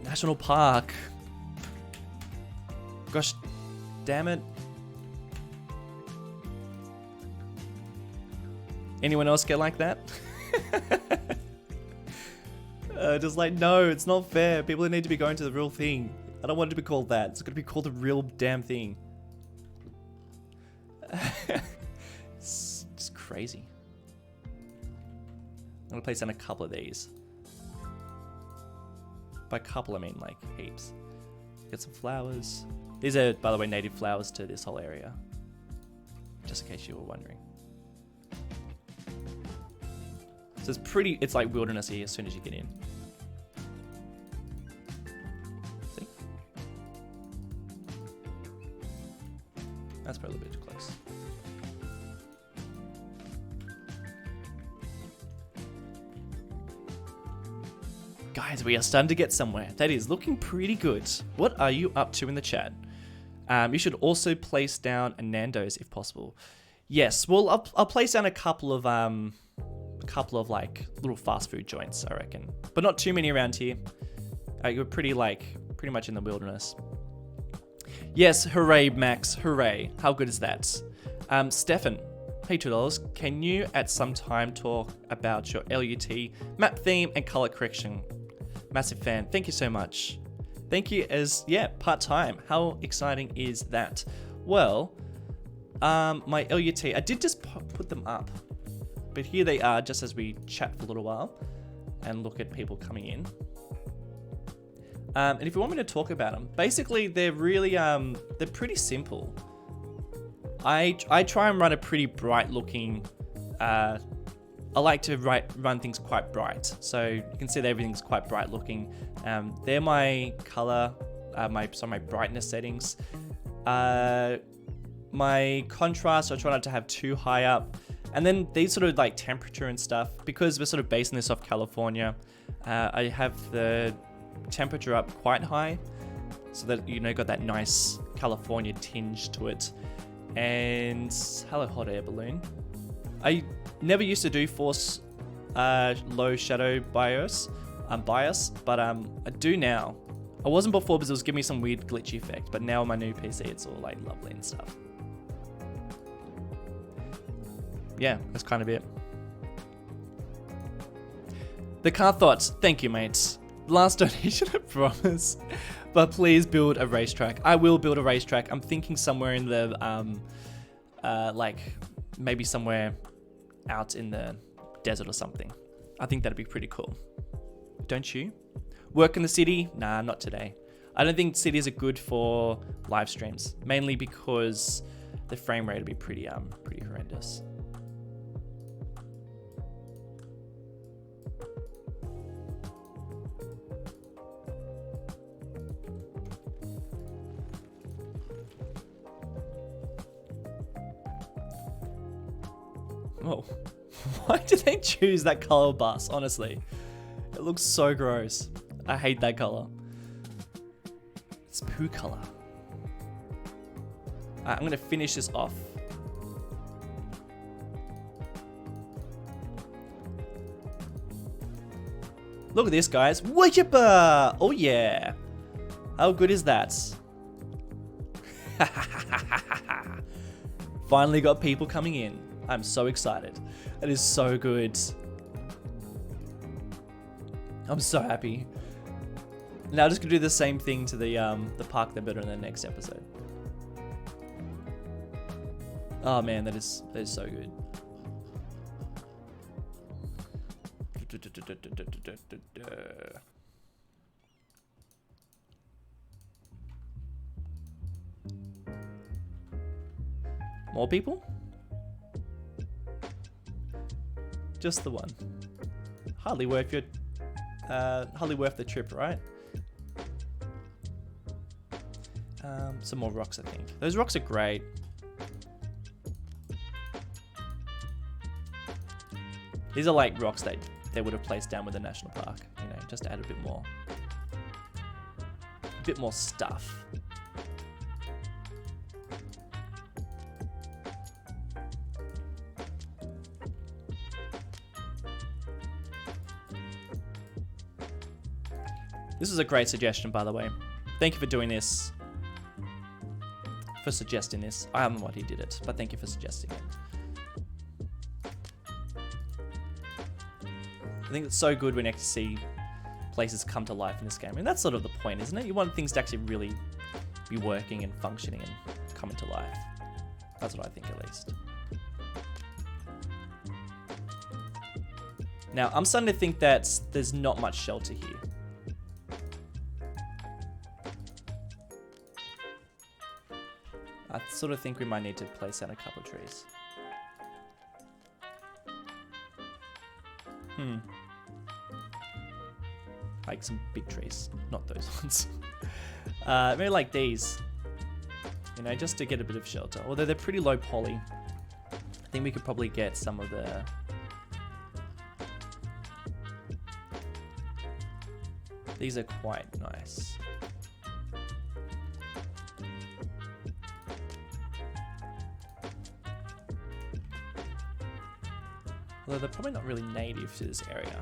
National Park. Gosh, damn it. Anyone else get like that? Just like, no, it's not fair. People need to be going to the real thing. I don't want it to be called that. It's going to be called the real damn thing. It's just crazy. I'm going to place down a couple of these. By couple, I mean like heaps. Get some flowers. These are, by the way, native flowers to this whole area. Just in case you were wondering. So it's like wilderness here as soon as you get in. See? That's probably a little bit too close. Guys, we are starting to get somewhere. That is looking pretty good. What are you up to in the chat? You should also place down a Nando's if possible. Yes, well, I'll place down a couple of like little fast food joints, I reckon, but not too many around here. You're pretty much in the wilderness. Yes, hooray, Max, hooray! How good is that? Stefan, hey $2. Can you at some time talk about your LUT map theme and color correction? Massive fan. Thank you so much. Thank you part-time. How exciting is that? Well, my LUT, I did just put them up, but here they are just as we chat for a little while and look at people coming in. And if you want me to talk about them, basically they're really, they're pretty simple. I try and run a pretty bright looking, I like to run things quite bright. So you can see that everything's quite bright looking. They're my color, my brightness settings. My contrast, I try not to have too high up. And then these sort of like temperature and stuff, because we're sort of basing this off California, I have the temperature up quite high so that, you know, got that nice California tinge to it. And hello, hot air balloon. I never used to do force low shadow bias, but I do now. I wasn't before because it was giving me some weird glitchy effect, but now on my new PC, it's all like lovely and stuff. Yeah, that's kind of it. The car thoughts, thank you, mates. Last donation, I promise. But please build a racetrack. I will build a racetrack. I'm thinking somewhere in the, like maybe somewhere out in the desert or something. I think that'd be pretty cool. Don't you? Work in the city? Nah, not today. I don't think cities are good for live streams, mainly because the frame rate would be pretty horrendous. Oh, why did they choose that color bus? Honestly, it looks so gross. I hate that color. It's poo color. I'm gonna finish this off. Look at this, guys. Wajapa! Oh yeah. How good is that? Finally got people coming in. I'm so excited. That is so good. I'm so happy. Now I'm just gonna do the same thing to the park they're better in the next episode. Oh man, that is so good. More people? Just the one. Hardly worth the trip, right? Some more rocks, I think. Those rocks are great. These are like rocks that they would have placed down with the national park, you know, just to add a bit more stuff. This is a great suggestion, by the way. Thank you for doing this. For suggesting this. I don't know why he did it, but thank you for suggesting it. I think it's so good when you actually see places come to life in this game. And that's sort of the point, isn't it? You want things to actually really be working and functioning and coming to life. That's what I think, at least. Now, I'm starting to think that there's not much shelter here. I sort of think we might need to place out a couple of trees. Like some big trees, not those ones. Maybe like these. You know, just to get a bit of shelter. Although they're pretty low poly. I think we could probably get some of the... These are quite nice. Although they're probably not really native to this area.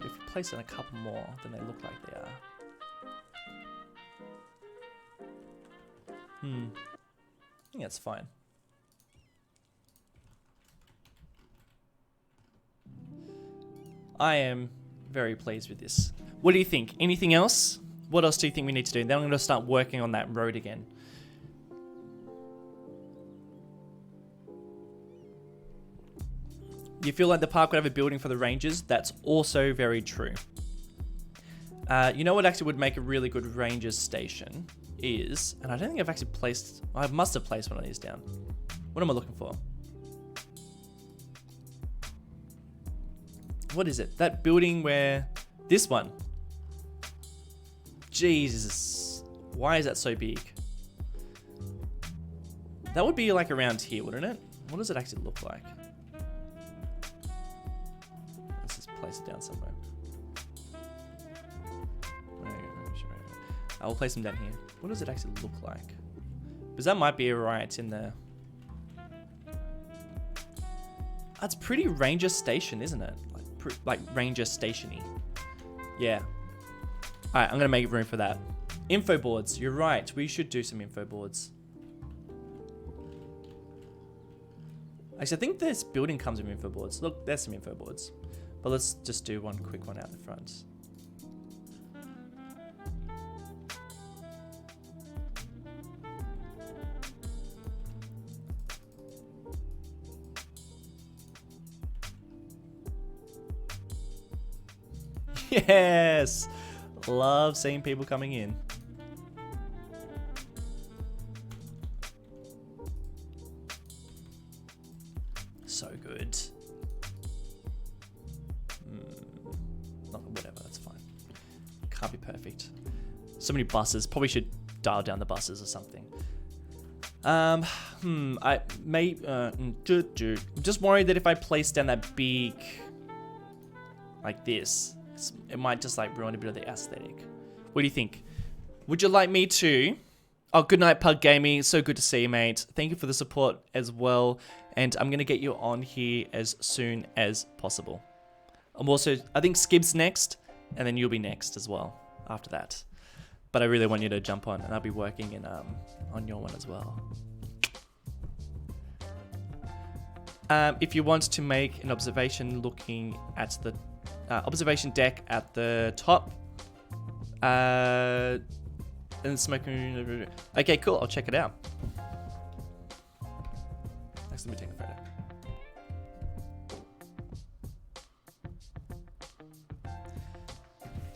If we place in a couple more, then they look like they are. I think that's fine. I am very pleased with this. What do you think? Anything else? What else do you think we need to do? Then I'm going to start working on that road again. You feel like the park would have a building for the rangers? That's also very true. You know what actually would make a really good rangers station is, and I don't think I've actually placed, I must have placed one of these down. What am I looking for? What is it? That building where, this one. Jesus, why is that so big? That would be like around here, wouldn't it? What does it actually look like? Let's just place it down somewhere. I will place them down here. What does it actually look like? Because that might be right in there. That's pretty ranger station, isn't it? Like ranger stationy. Yeah. Alright, I'm gonna make room for that. Info boards. You're right. We should do some info boards. Actually, I think this building comes with info boards. Look, there's some info boards. But let's just do one quick one out the front. Yes! Love seeing people coming in. So good. Whatever, that's fine. Can't be perfect. So many buses. Probably should dial down the buses or something. I'm just worried that if I place down that big, like this, it might just like ruin a bit of the aesthetic. What do you think? Would you like me to? Oh, good night, Pug Gaming. So good to see you, mate. Thank you for the support as well. And I'm going to get you on here as soon as possible. I'm also, I think Skib's next, and then you'll be next as well after that. But I really want you to jump on, and I'll be working in, on your one as well. If you want to make an observation looking at the observation deck at the top, and smoking. Okay, cool. I'll check it out. Next, let me take a photo.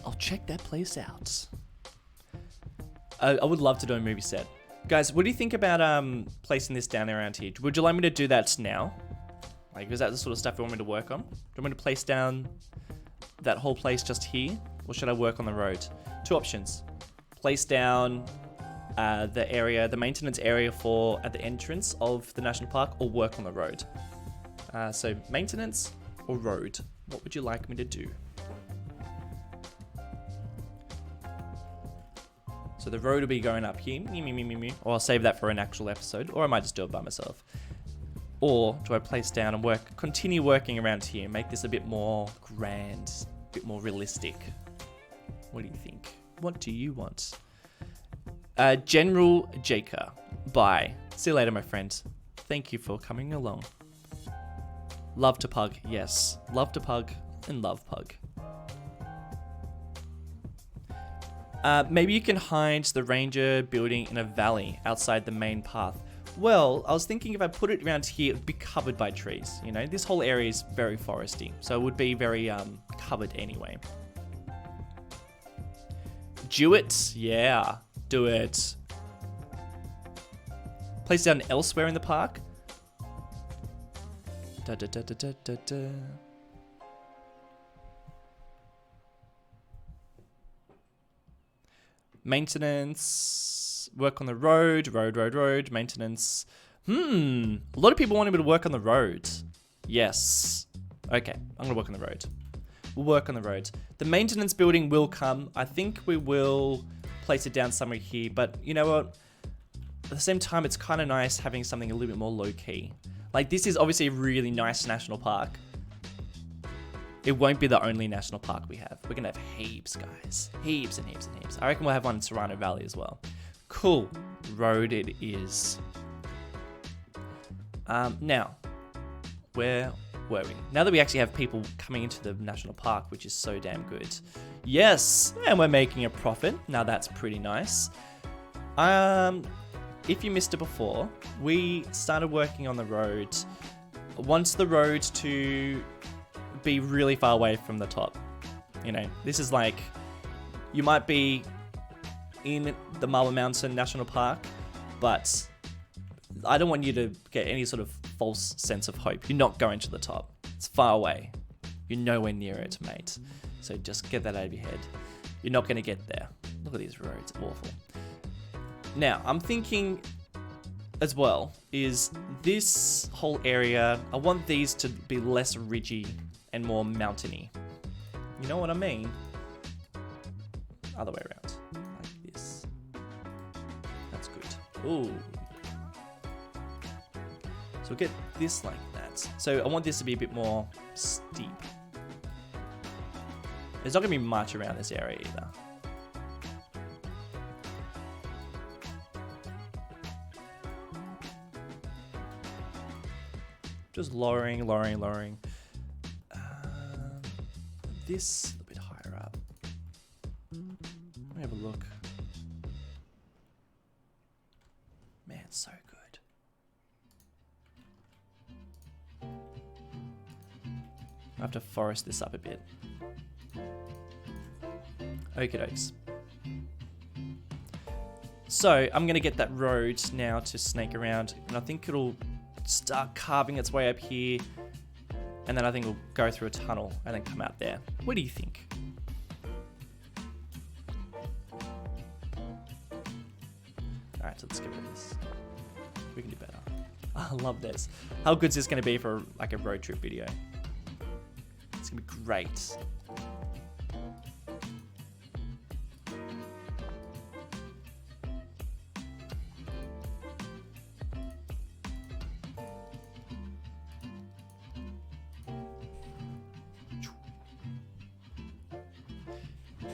I'll check that place out. I would love to do a movie set. Guys, what do you think about placing this down around here? Would you like me to do that now? Like, is that the sort of stuff you want me to work on? Do you want me to place down that whole place just here? Or should I work on the road? Two options. Place down the area, the maintenance area for at the entrance of the national park, or work on the road. So maintenance or road? What would you like me to do? So the road will be going up here, or I'll save that for an actual episode, or I might just do it by myself. Or do I place down and continue working around here, make this a bit more grand, a bit more realistic? What do you think? What do you want? General Jaker, bye. See you later, my friend. Thank you for coming along. Love to Pug, yes. Love to Pug and love Pug. Maybe you can hide the ranger building in a valley outside the main path. Well, I was thinking if I put it around here, it would be covered by trees. You know, this whole area is very foresty, so it would be very covered anyway. Do it, yeah, do it. Place down elsewhere in the park. Da, da, da, da, da, da, da. Maintenance, work on the road, maintenance. A lot of people wanted me to work on the road. Yes. Okay, I'm gonna work on the road. We'll work on the road. The maintenance building will come. I think we will place it down somewhere here, but you know what? At the same time, it's kind of nice having something a little bit more low-key. Like, this is obviously a really nice national park. It won't be the only national park we have. We're gonna have heaps, guys. Heaps and heaps and heaps. I reckon we'll have one in Serrano Valley as well. Cool. Road it is. Now, where were we? Now that we actually have people coming into the national park, which is so damn good. Yes, and we're making a profit. Now that's pretty nice. If you missed it before, we started working on the road. Want the road to be really far away from the top. You know, this is like, you might be in the Marble Mountain National Park, but I don't want you to get any sort of false sense of hope. You're not going to the top. It's far away. You're nowhere near it, mate. So just get that out of your head. You're not going to get there. Look at these roads. Awful. Now, I'm thinking as well, is this whole area, I want these to be less ridgy and more mountainy. You know what I mean? Other way around. Like this. That's good. Ooh. So we'll get this like that. So I want this to be a bit more steep. There's not going to be much around this area either. Just lowering. This a bit higher up. Let me have a look. Man, so good. I have to forest this up a bit. Okie dokes. So I'm gonna get that road now to snake around, and I think it'll start carving its way up here, and then I think we'll go through a tunnel and then come out there. What do you think? Alright, so let's get rid of this. We can do better. I love this. How good is this going to be for like a road trip video? It's going to be great.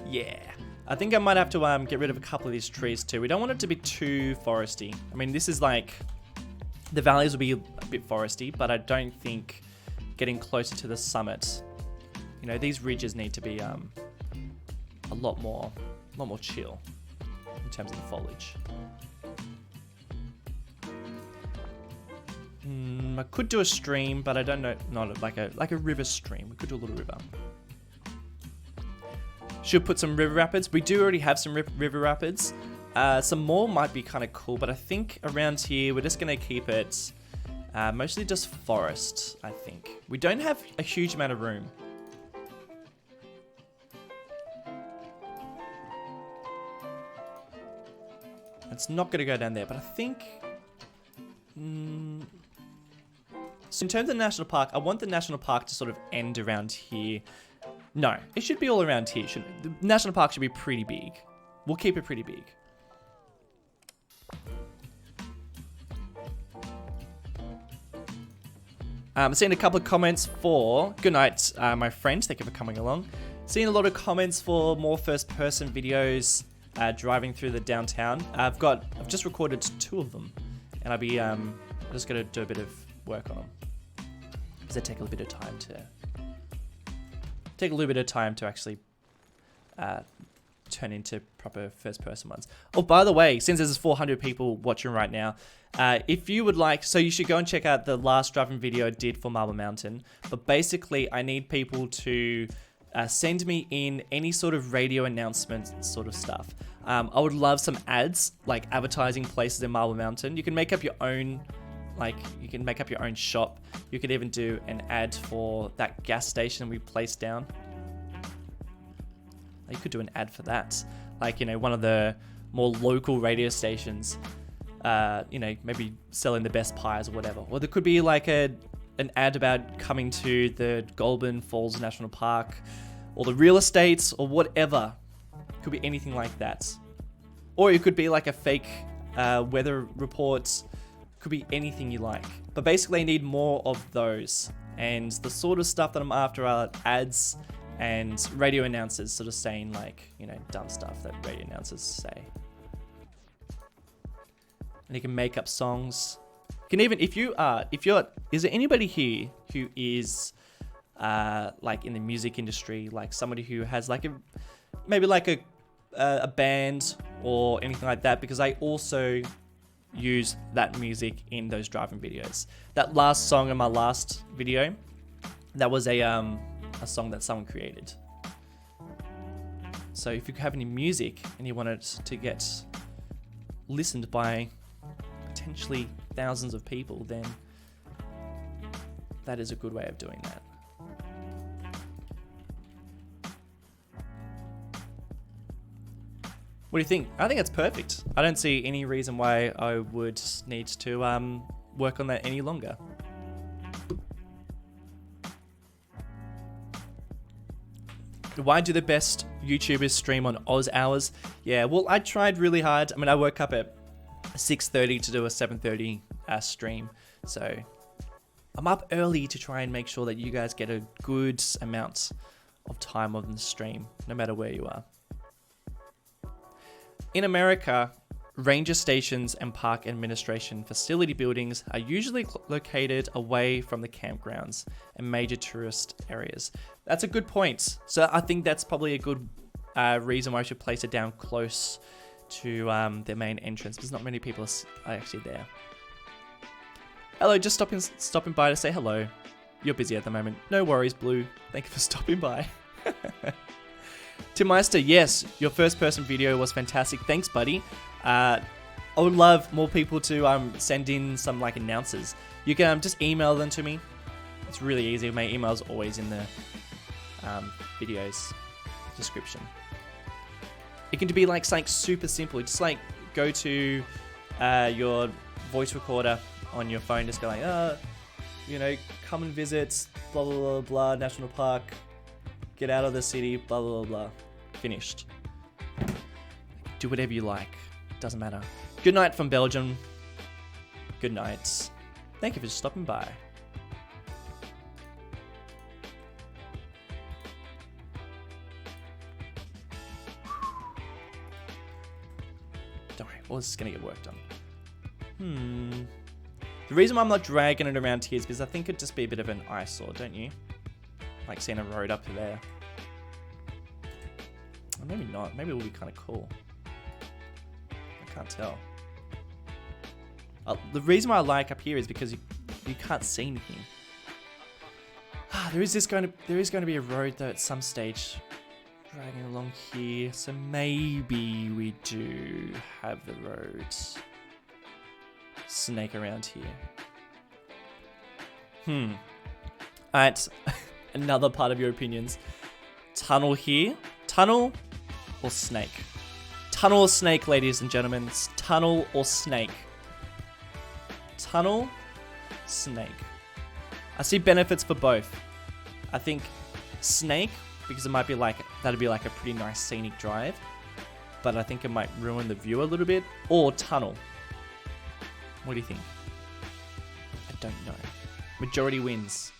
Yeah, I think I might have to get rid of a couple of these trees too. We don't want it to be too foresty. I mean, this is like, the valleys will be a bit foresty, but I don't think getting closer to the summit, you know, these ridges need to be a lot more chill in terms of the foliage. I could do a stream, but I don't know, not like a river stream. We could do a little river. Should put some river rapids. We do already have some river rapids. Some more might be kind of cool, but I think around here we're just going to keep it mostly just forest, I think. We don't have a huge amount of room. It's not going to go down there, but I think... So in terms of the national park, I want the national park to sort of end around here. No, it should be all around here. The national park should be pretty big. We'll keep it pretty big. I'm seeing a couple of comments for... Good night, my friend. Thank you for coming along. Seeing a lot of comments for more first-person videos driving through the downtown. I've just recorded 2 of them, and I'll be just going to do a bit of work on them. Because they take a little bit of time to actually turn into proper first-person ones. Oh, by the way, since there's 400 people watching right now, if you would like, so you should go and check out the last driving video I did for Marble Mountain. But basically, I need people to send me in any sort of radio announcement sort of stuff. I would love some ads, like advertising places in Marble Mountain. You can make up your own Like, you can make up your own shop. You could even do an ad for that gas station we placed down. You could do an ad for that. Like, you know, one of the more local radio stations, you know, maybe selling the best pies or whatever. Or there could be like an ad about coming to the Goulburn Falls National Park, or the real estates, or whatever. Could be anything like that. Or it could be like a fake weather report. Could be anything you like. But basically I need more of those. And the sort of stuff that I'm after are ads and radio announcers sort of saying, like, you know, dumb stuff that radio announcers say. And you can make up songs. You can even, is there anybody here who is like in the music industry, like somebody who has like maybe like a band or anything like that? Because I also use that music in those driving videos. That last song in my last video, that was a song that someone created. So if you have any music and you want it to get listened by potentially thousands of people, then that is a good way of doing that. What do you think? I think it's perfect. I don't see any reason why I would need to work on that any longer. Why do the best YouTubers stream on Oz hours? Yeah, well, I tried really hard. I mean, I woke up at 6:30 to do a 7:30 stream. So I'm up early to try and make sure that you guys get a good amount of time on the stream, no matter where you are. In America, ranger stations and park administration facility buildings are usually located away from the campgrounds and major tourist areas. That's a good point. So I think that's probably a good reason why I should place it down close to their main entrance, because not many people are actually there. Hello, just stopping by to say hello. You're busy at the moment. No worries, Blue. Thank you for stopping by. Tim Meister, yes, your first person video was fantastic. Thanks, buddy. I would love more people to send in some like announcers. You can just email them to me. It's really easy. My email is always in the video's description. It can be like something super simple. Just like go to your voice recorder on your phone. Just go like, you know, come and visit blah blah blah blah national park. Get out of the city. Blah blah blah blah. Finished. Do whatever you like. Doesn't matter. Good night from Belgium. Good night. Thank you for stopping by. Don't worry, all this is gonna get work done. The reason why I'm not dragging it around here is because I think it'd just be a bit of an eyesore, don't you? Like seeing a road up there. Or maybe not. Maybe it will be kind of cool. I can't tell. The reason why I like up here is because you can't see anything. There is going to be a road though at some stage dragging along here, so maybe we do have the roads snake around here. Alright, another part of your opinions. Tunnel here. Tunnel or snake? Tunnel or snake, ladies and gentlemen. It's tunnel or snake. Tunnel, snake. I see benefits for both. I think snake, because it might be like, that'd be like a pretty nice scenic drive, but I think it might ruin the view a little bit. Or tunnel. What do you think? I don't know. Majority wins.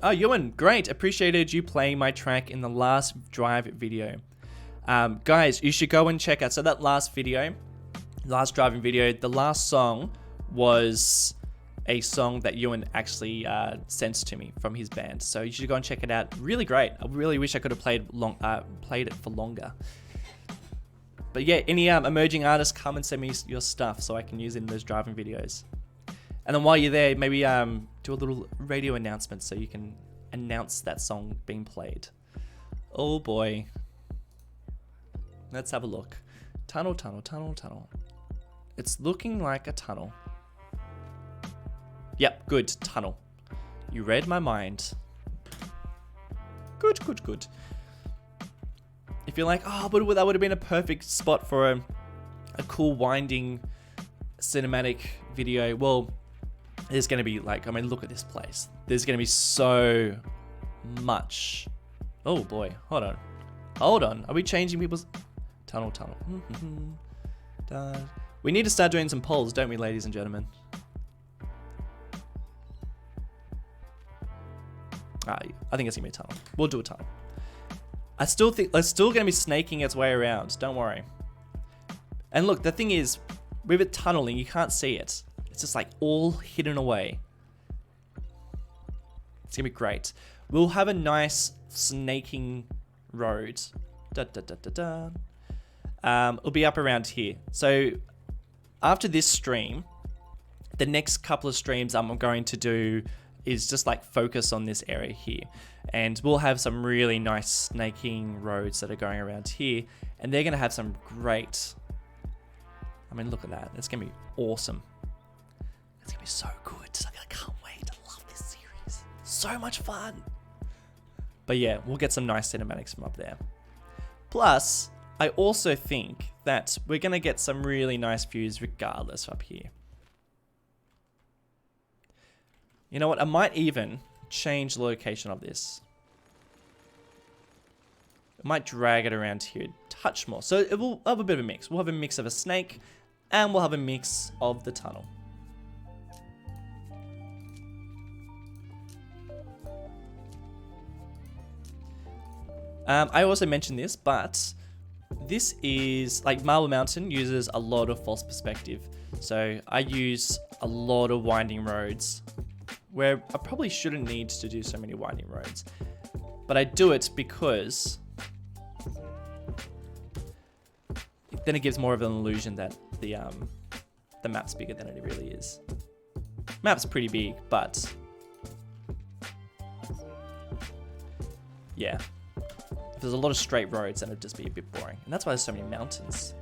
Oh, Ewan, great. Appreciated you playing my track in the last drive video. Guys, you should go and check out. So that last video, last driving video, the last song was a song that Ewan actually sent to me from his band. So you should go and check it out. Really great. I really wish I could have played it for longer. But yeah, any emerging artists, come and send me your stuff so I can use it in those driving videos. And then while you're there, maybe do a little radio announcement so you can announce that song being played. Oh boy. Let's have a look. Tunnel, tunnel, tunnel, tunnel. It's looking like a tunnel. Yep, good. Tunnel. You read my mind. Good, good, good. If you're like, oh, but that would have been a perfect spot for a cool winding cinematic video. Well, there's going to be like, I mean, look at this place. There's going to be so much. Oh boy, hold on. Hold on. Are we changing people's... Tunnel, tunnel. We need to start doing some polls, don't we, ladies and gentlemen? I think it's going to be a tunnel. We'll do a tunnel. I still think it's still going to be snaking its way around. Don't worry. And look, the thing is, with it tunneling, you can't see it. It's just like all hidden away. It's going to be great. We'll have a nice snaking road. Da, da, da, da, da. It'll be up around here. So after this stream, the next couple of streams I'm going to do is just like focus on this area here. And we'll have some really nice snaking roads that are going around here. And they're going to have some great... I mean, look at that. It's going to be awesome. It's going to be so good. I can't wait. I love this series. So much fun. But yeah, we'll get some nice cinematics from up there. Plus, I also think that we're going to get some really nice views regardless up here. You know what? I might even change the location of this. I might drag it around here a touch more. So it will have a bit of a mix. We'll have a mix of a snake and we'll have a mix of the tunnel. I also mentioned this, but this is like Marble Mountain uses a lot of false perspective. So I use a lot of winding roads where I probably shouldn't need to do so many winding roads, but I do it because then it gives more of an illusion that the map's bigger than it really is. Map's pretty big, but yeah. If there's a lot of straight roads, then it'd just be a bit boring. And that's why there's so many mountains.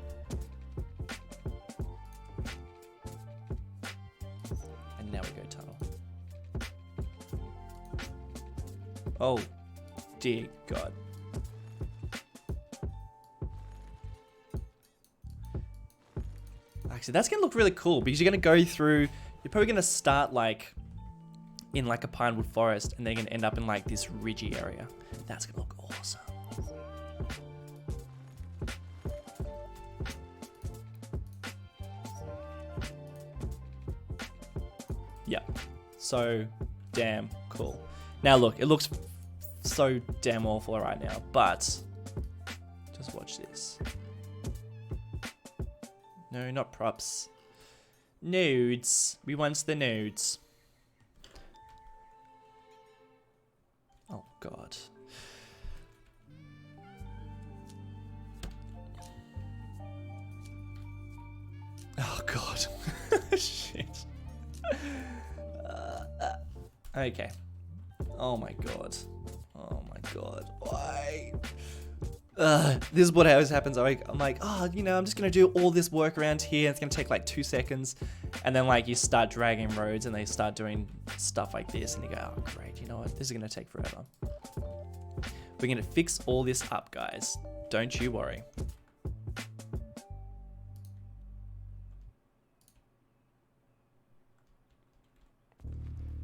And now we go tunnel. Oh, dear God. Actually, that's going to look really cool because you're going to go through, you're probably going to start like in like a pinewood forest and then you're going to end up in like this ridgy area. That's going to look awesome. Yeah, so damn cool. Now look, it looks so damn awful right now, but just watch this. No, not props. Nodes. We want the nodes. Oh God. Oh God. Shit. Okay. Oh my God. Oh my God. Why? This is what always happens. I'm like, oh, you know, I'm just going to do all this work around here. It's going to take like 2 seconds. And then like you start dragging roads and they start doing stuff like this. And you go, oh, great. You know what? This is going to take forever. We're going to fix all this up, guys. Don't you worry.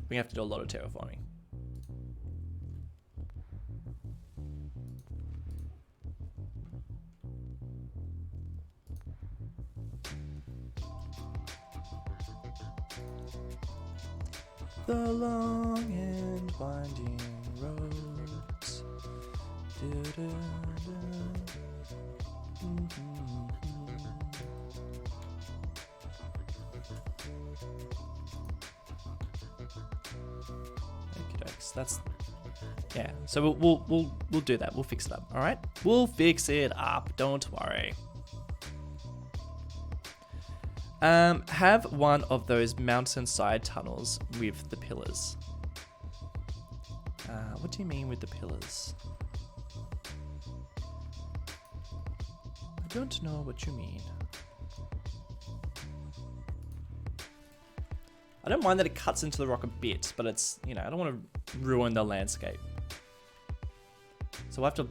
We have to do a lot of terraforming. The long and winding roads. That's, yeah. So we'll do that. We'll fix it up. All right. We'll fix it up. Don't worry. Have one of those mountainside tunnels with the pillars. What do you mean with the pillars? don't know what you mean. I don't mind that it cuts into the rock a bit, but it's, you know, I don't want to ruin the landscape. So we'll have to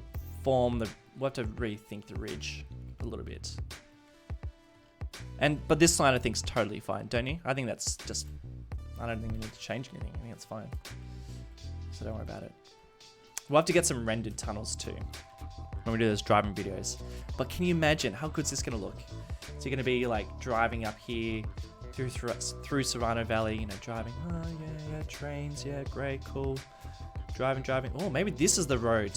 rethink the ridge a little bit. But this line I think is totally fine, don't you? I think that's just, I don't think we need to change anything. I think it's fine. So don't worry about it. We'll have to get some rendered tunnels too when we do those driving videos. But can you imagine how good's this gonna look? So you're gonna be like driving up here through Serrano Valley, you know, driving. Oh yeah, trains, yeah, great, cool. Driving. Oh, maybe this is the road.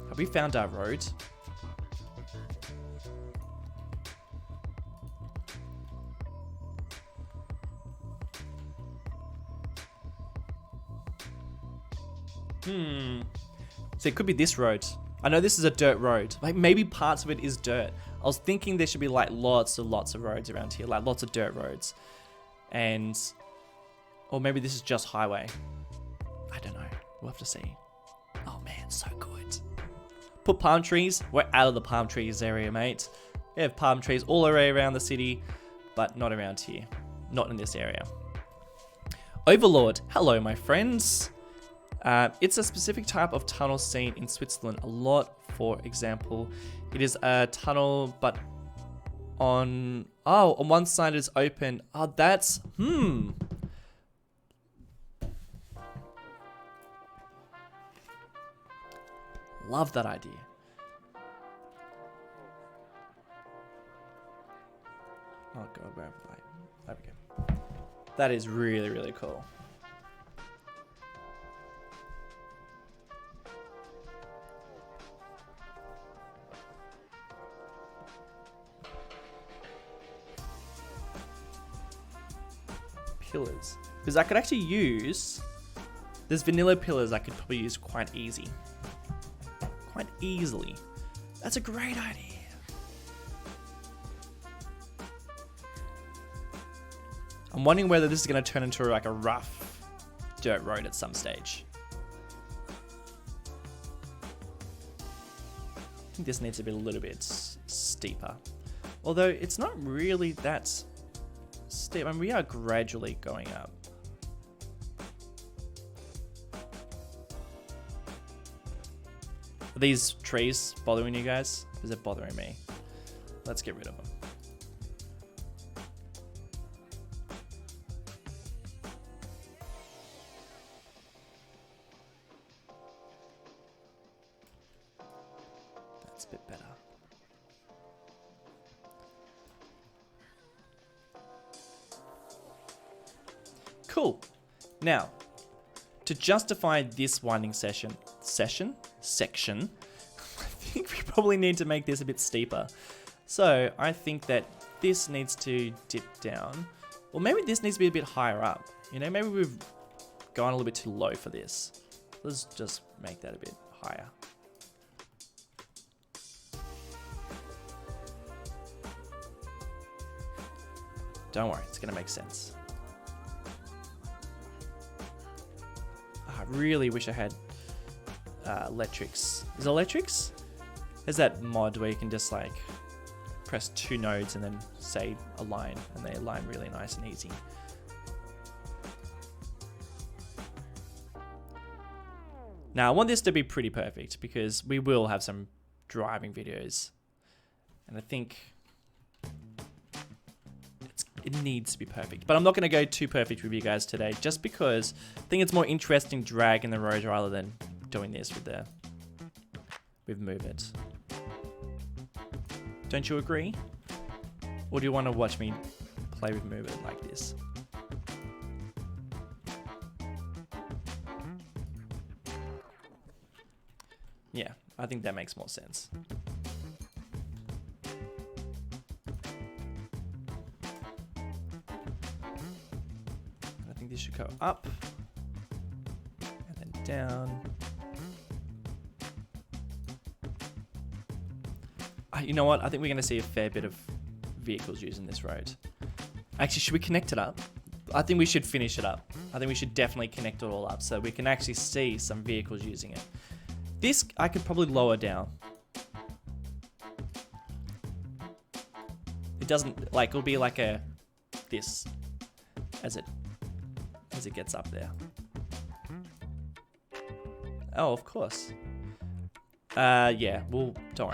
Have we found our road? So it could be this road. I know this is a dirt road. Like maybe parts of it is dirt. I was thinking there should be like lots of roads around here, like lots of dirt roads. Or maybe this is just highway. I don't know. We'll have to see. Oh man, so good. Put palm trees. We're out of the palm trees area, mate. We have palm trees all the way around the city, but not around here. Not in this area. Overlord. Hello, my friends. It's a specific type of tunnel seen in Switzerland a lot. For example, it is a tunnel, but on one side is open. Oh, that's, Love that idea. Oh God, where have I? There we go. That is really, really cool. Pillars, because I could actually use, there's vanilla pillars I could probably use quite easily. That's a great idea. I'm wondering whether this is going to turn into like a rough dirt road at some stage. I think this needs to be a little bit steeper, although it's not really that steep. I mean, we are gradually going up. Are these trees bothering you guys? Is it bothering me? Let's get rid of them. That's a bit better. Cool. Now, to justify this winding section, I think we probably need to make this a bit steeper. So I think that this needs to dip down, or maybe this needs to be a bit higher up. You know, maybe we've gone a little bit too low for this. Let's just make that a bit higher. Don't worry, it's gonna make sense. I really wish I had electrics. Is it electrics? There's that mod where you can just like press 2 nodes and then say align, and they align really nice and easy. Now I want this to be pretty perfect because we will have some driving videos, and I think it needs to be perfect. But I'm not going to go too perfect with you guys today, just because I think it's more interesting dragging the road rather than doing this with Move It. Don't you agree? Or do you want to watch me play with Move It like this? Yeah, I think that makes more sense. I think this should go up and then down. You know what? I think we're going to see a fair bit of vehicles using this road. Actually, should we connect it up? I think we should finish it up. I think we should definitely connect it all up so we can actually see some vehicles using it. This I could probably lower down. It doesn't, like, it'll be like a, this, as it gets up there. Oh, of course. Yeah, well, don't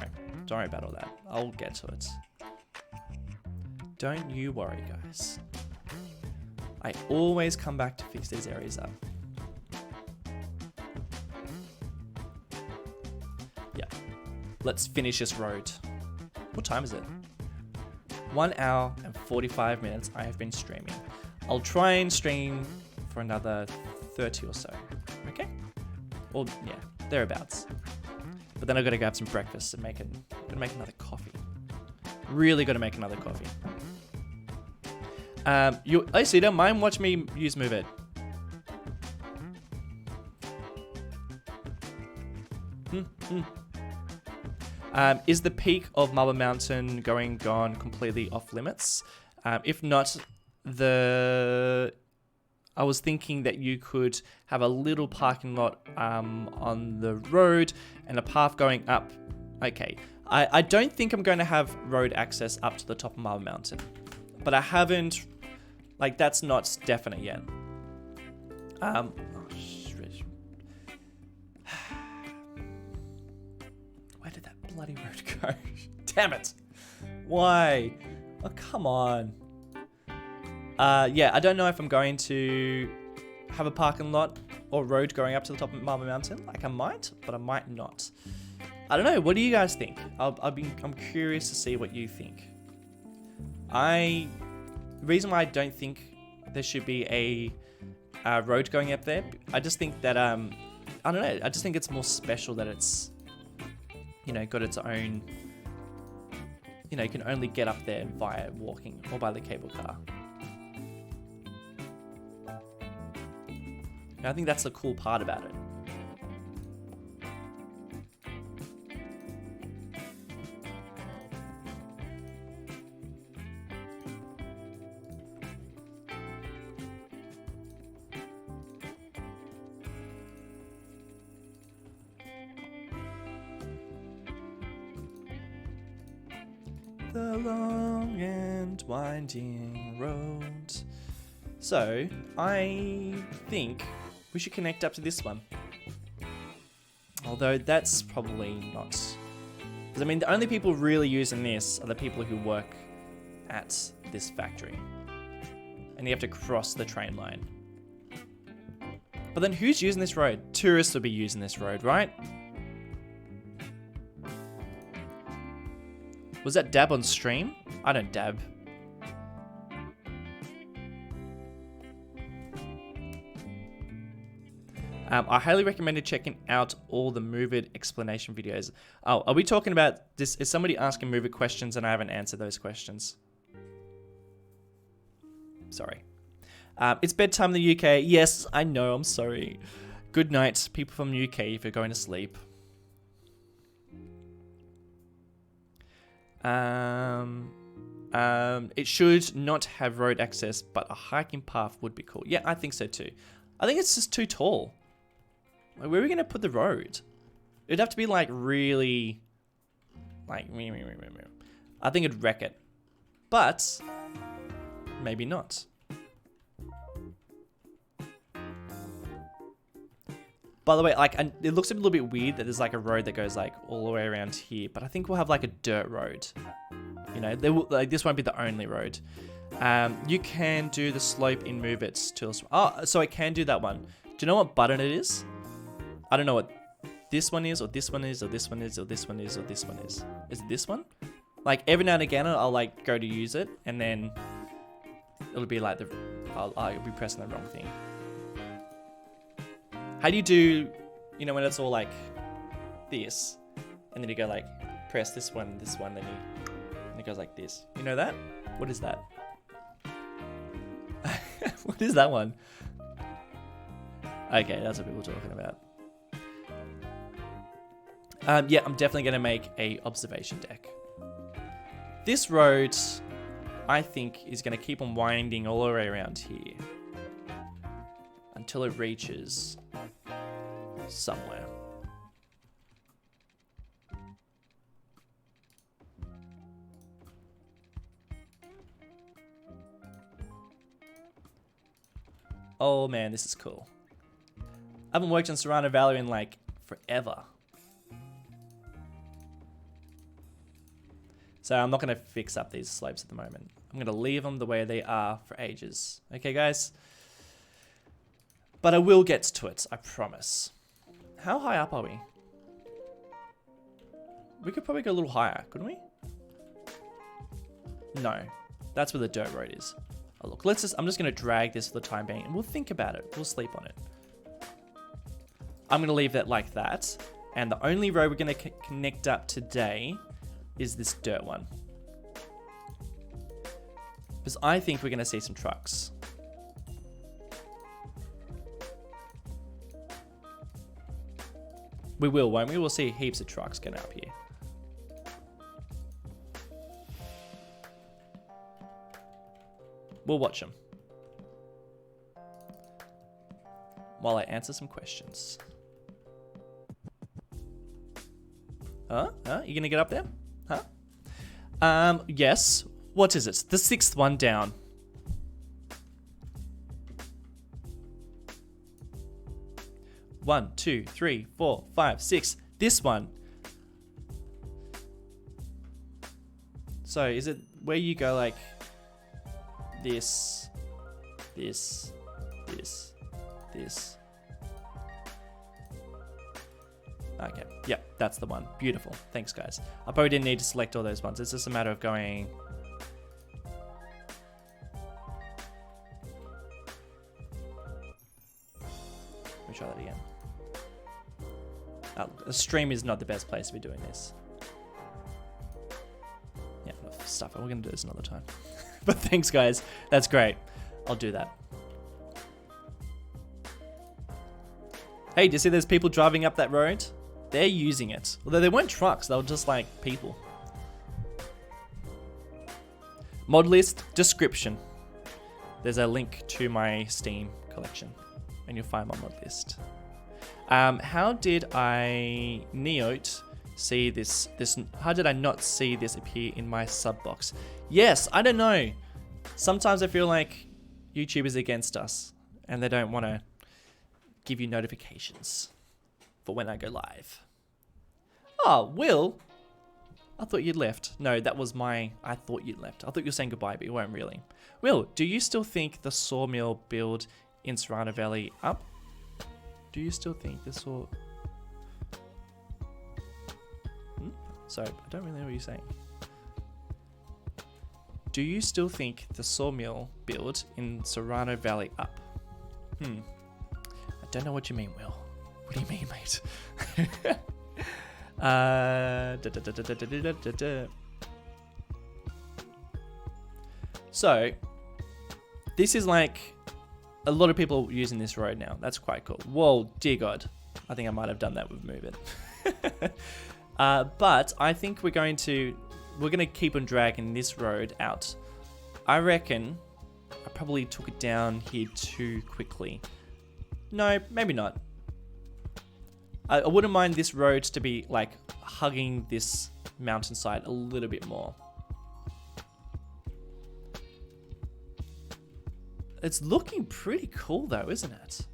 worry about all that. I'll get to it. Don't you worry, guys. I always come back to fix these areas up. Yeah. Let's finish this road. What time is it? 1 hour and 45 minutes I have been streaming. I'll try and stream for another 30 or so. Okay? Or, yeah, thereabouts. But then I've got to grab some breakfast and make another coffee. Really got to make another coffee. So you don't mind watching me use Move It? Is the peak of Marble Mountain gone completely off limits? If not, I was thinking that you could have a little parking lot on the road and a path going up. Okay, I don't think I'm going to have road access up to the top of Marble Mountain, but I haven't, like, that's not definite yet. Oh, where did that bloody road go? Damn it! Why? Oh, come on. Yeah, I don't know if I'm going to have a parking lot or road going up to the top of Marble Mountain. Like, I might, but I might not. I don't know. What do you guys think? I'm curious to see what you think. The reason why I don't think there should be a road going up there, I just think that I don't know. I just think it's more special that it's, you know, got its own. You know, you can only get up there via walking or by the cable car. And I think that's the cool part about it. The long and winding road. So, I think we should connect up to this one. Although that's probably not. Because I mean, the only people really using this are the people who work at this factory. And you have to cross the train line. But then who's using this road? Tourists will be using this road, right? Was that dab on stream? I don't dab. I highly recommend checking out all the Move It explanation videos. Oh, are we talking about this? Is somebody asking Move It questions and I haven't answered those questions? Sorry. It's bedtime in the UK. Yes, I know, I'm sorry. Good night, people from the UK, if you're going to sleep. It should not have road access, but a hiking path would be cool. Yeah, I think so too. I think it's just too tall. Like, where are we going to put the road? It'd have to be like really, like, I think it'd wreck it. But maybe not. By the way, like, it looks a little bit weird that there's like a road that goes like all the way around here, but I think we'll have like a dirt road. You know, like this won't be the only road. You can do the slope in Move It to. Oh, so I can do that one. Do you know what button it is? I don't know what this one is, or this one is, or this one is, or this one is, or this one is. Is it this one? Like every now and again, I'll like go to use it, and then it'll be like I'll be pressing the wrong thing. How do you do, you know, when it's all like this, and then you go like, press this one, then and it goes like this. You know that? What is that? What is that one? Okay, that's what people are talking about. Yeah, I'm definitely going to make a observation deck. This road, I think, is going to keep on winding all the way around here until it reaches somewhere. Oh man, this is cool. I haven't worked on Serrano Valley in like forever. So I'm not going to fix up these slopes at the moment. I'm going to leave them the way they are for ages. Okay, guys? But I will get to it, I promise. How high up are we? We could probably go a little higher, couldn't we? No. That's where the dirt road is. Oh, look, I'm just going to drag this for the time being, and we'll think about it. We'll sleep on it. I'm going to leave that like that. And the only road we're going to connect up today is this dirt one. Because I think we're going to see some trucks. We will, won't we? We'll see heaps of trucks getting up here. We'll watch them. While I answer some questions. Huh? You gonna get up there? Huh? Yes. What is it? The 6th one down. One, two, three, 4, 5, 6. This one. So is it where you go like this, this, this, this? Okay, yep, that's the one. Beautiful. Thanks, guys. I probably didn't need to select all those ones. It's just a matter of going... Let me try that again. The stream is not the best place to be doing this. Yeah, enough stuff. We're going to do this another time. But thanks, guys. That's great. I'll do that. Hey, do you see there's people driving up that road? They're using it. Although they weren't trucks, they were just like people. Mod list description. There's a link to my Steam collection, and you'll find my mod list. How did I see this? How did I not see this appear in my sub box? Yes, I don't know. Sometimes I feel like YouTube is against us, and they don't want to give you notifications for when I go live. Oh, Will, I thought you'd left. No, that was I thought you'd left. I thought you were saying goodbye, but you weren't really. Will, do you still think the sawmill build in Serrano Valley up? Do you still think this saw... Sorry, I don't really know what you're saying. Do you still think the sawmill build in Serrano Valley up? I don't know what you mean, Will. What do you mean, mate? So, this is like a lot of people using this road now. That's quite cool. Whoa, dear God. I think I might have done that with Move It. But I think we're going to keep on dragging this road out. I reckon I probably took it down here too quickly. No, maybe not. I wouldn't mind this road to be like hugging this mountainside a little bit more. It's looking pretty cool though, isn't it?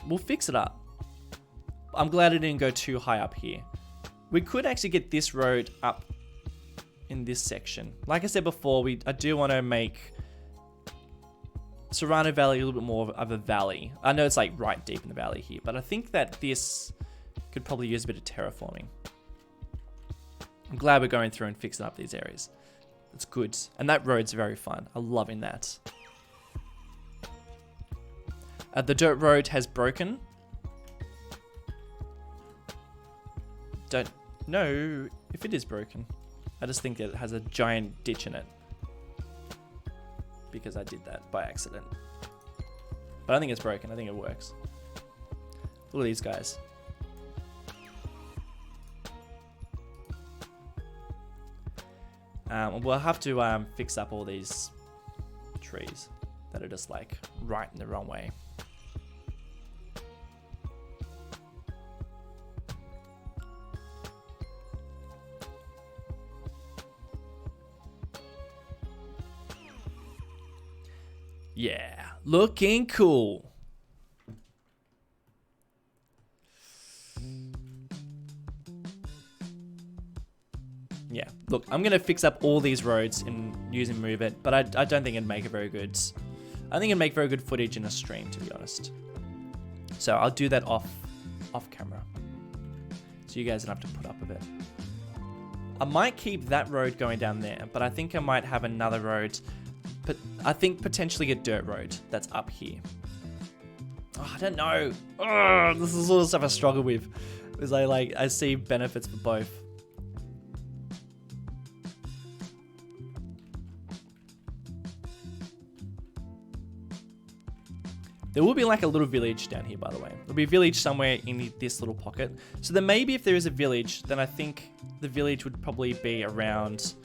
We'll fix it up. I'm glad it didn't go too high up here. We could actually get this road up in this section. Like I said before, I do want to make Serrano Valley a little bit more of a valley. I know it's like right deep in the valley here, but I think that this could probably use a bit of terraforming. I'm glad we're going through and fixing up these areas. It's good. And that road's very fun. I'm loving that. The dirt road has broken. Don't know if it is broken. I just think it has a giant ditch in it. Because I did that by accident. But I don't think it's broken. I think it works. Look at these guys. We'll have to fix up all these trees that are just like right in the wrong way. Yeah, looking cool. Yeah, look, I'm going to fix up all these roads in using Move It, but I don't think it'd make a very good... I think it'd make very good footage in a stream, to be honest. So I'll do that off camera. So you guys don't have to put up with it. I might keep that road going down there, but I think I might have another road. But I think potentially a dirt road that's up here. Oh, I don't know. Oh, this is the sort of stuff I struggle with. Because I see benefits for both. There will be like a little village down here, by the way. There'll be a village somewhere in this little pocket. So then maybe if there is a village, then I think the village would probably be around...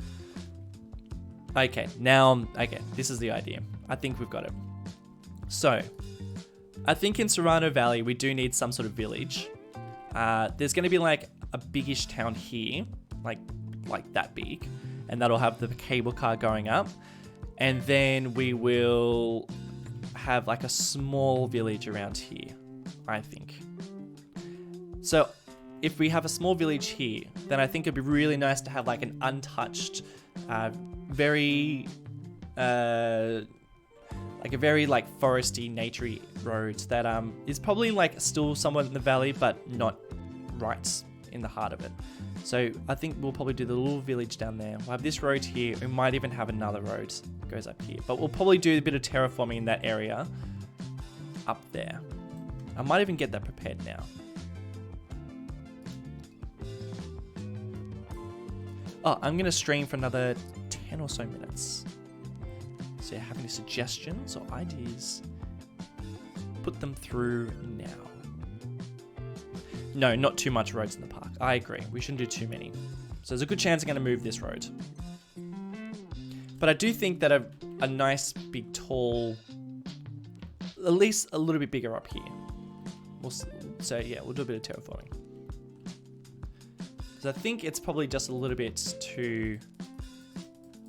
Okay, this is the idea. I think we've got it. So, I think in Serrano Valley, we do need some sort of village. There's going to be like a biggish town here, like that big. And that'll have the cable car going up. And then we will... have like a small village around here, I think. So if we have a small village here, then I think it'd be really nice to have like an untouched, very foresty, naturey road that is probably like still somewhat in the valley, but not right in the heart of it. So I think we'll probably do the little village down there. We'll have this road here. We might even have another road that goes up here. But we'll probably do a bit of terraforming in that area up there. I might even get that prepared now. Oh, I'm going to stream for another 10 or so minutes. So if you have any suggestions or ideas, put them through now. No, not too much roads in the park. I agree. We shouldn't do too many. So there's a good chance I'm going to move this road. But I do think that a nice, big, tall, at least a little bit bigger up here. So yeah, we'll do a bit of terraforming. So I think it's probably just a little bit too...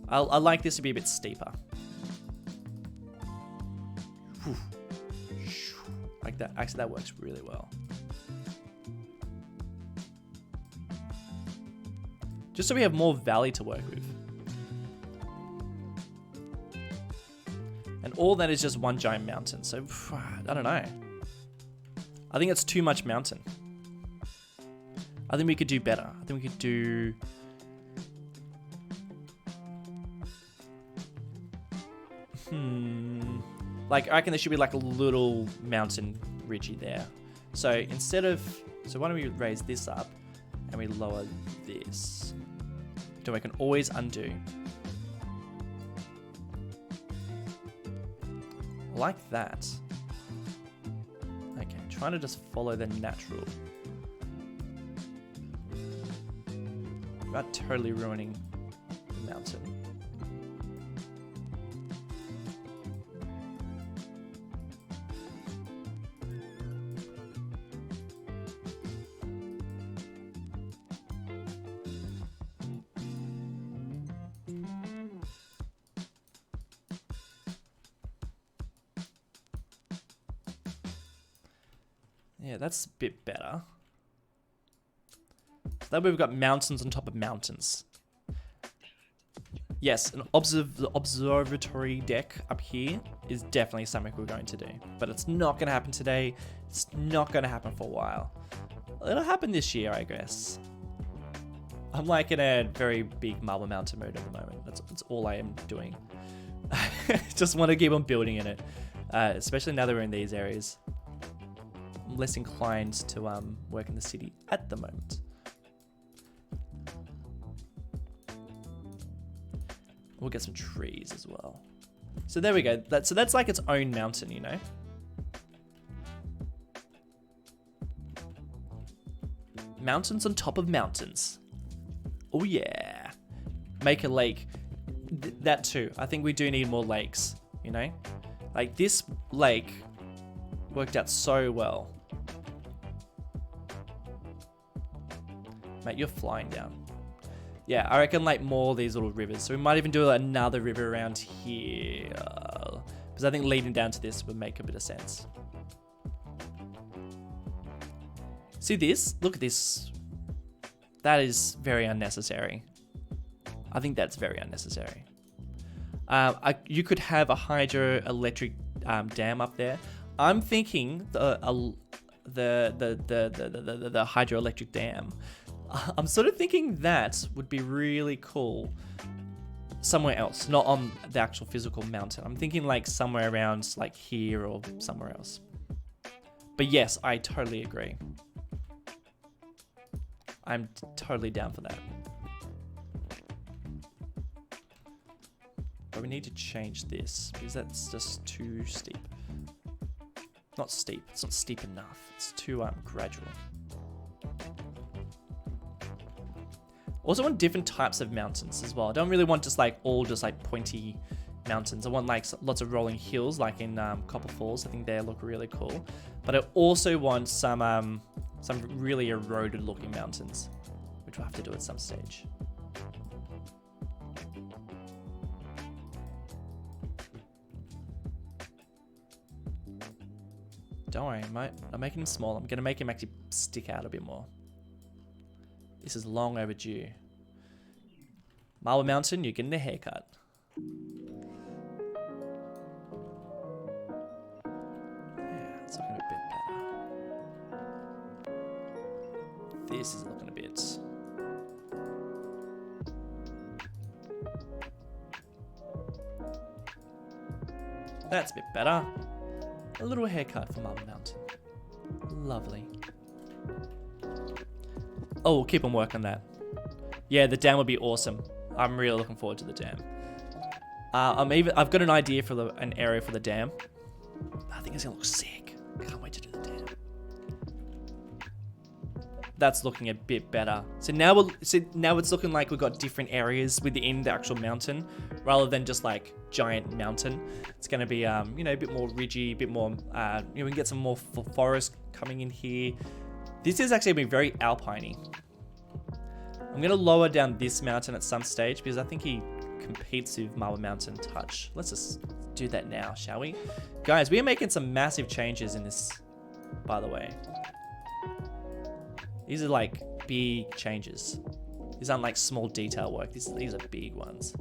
I like this to be a bit steeper. Whew. Like that. Actually, that works really well. Just so we have more valley to work with. And all that is just one giant mountain. So, I don't know. I think it's too much mountain. I think we could do better. I think we could do... Like, I reckon there should be like a little mountain ridgey there. So instead of... So why don't we raise this up and we lower this? So I can always undo. Like that. Okay, trying to just follow the natural. Without totally ruining the mountain. Yeah, that's a bit better. So then we've got mountains on top of mountains. Yes, an observatory deck up here is definitely something we're going to do. But it's not going to happen today. It's not going to happen for a while. It'll happen this year, I guess. I'm like in a very big Marble Mountain mode at the moment. That's all I am doing. Just want to keep on building in it. Especially now that we're in these areas. I'm less inclined to work in the city at the moment. We'll get some trees as well. So there we go. So that's like its own mountain, you know? Mountains on top of mountains. Oh yeah. Make a lake. That too. I think we do need more lakes, you know? Like this lake worked out so well. Mate, you're flying down. Yeah, I reckon like more of these little rivers. So we might even do another river around here. Because I think leading down to this would make a bit of sense. See this? Look at this. That is very unnecessary. I think that's very unnecessary. You could have a hydroelectric dam up there. I'm thinking the hydroelectric dam. I'm sort of thinking that would be really cool somewhere else, not on the actual physical mountain. I'm thinking like somewhere around like here or somewhere else. But yes, I totally agree. I'm totally down for that. But we need to change this because that's just too steep. Not steep, it's not steep enough. It's too gradual. Also want different types of mountains as well. I don't really want just like pointy mountains. I want like lots of rolling hills like in Copper Falls. I think they look really cool. But I also want some really eroded looking mountains, which we'll have to do at some stage. Don't worry, I'm making him small. I'm gonna make him actually stick out a bit more. This is long overdue. Marble Mountain, you're getting a haircut. Yeah, it's looking a bit better. This is looking a bit... That's a bit better. A little haircut for Marble Mountain. Lovely. Oh, we'll keep on working on that. Yeah, the dam would be awesome. I'm really looking forward to the dam. I've got an idea for an area for the dam. I think it's gonna look sick. Can't wait to do the dam. That's looking a bit better. So now it's looking like we've got different areas within the actual mountain, rather than just like giant mountain. It's gonna be a bit more ridgy, a bit more. We can get some more forest coming in here. This is actually being very alpine-y. I'm gonna lower down this mountain at some stage because I think he competes with Marble Mountain Touch. Let's just do that now, shall we? Guys, we are making some massive changes in this, by the way. These are like big changes. These aren't like small detail work. These are big ones.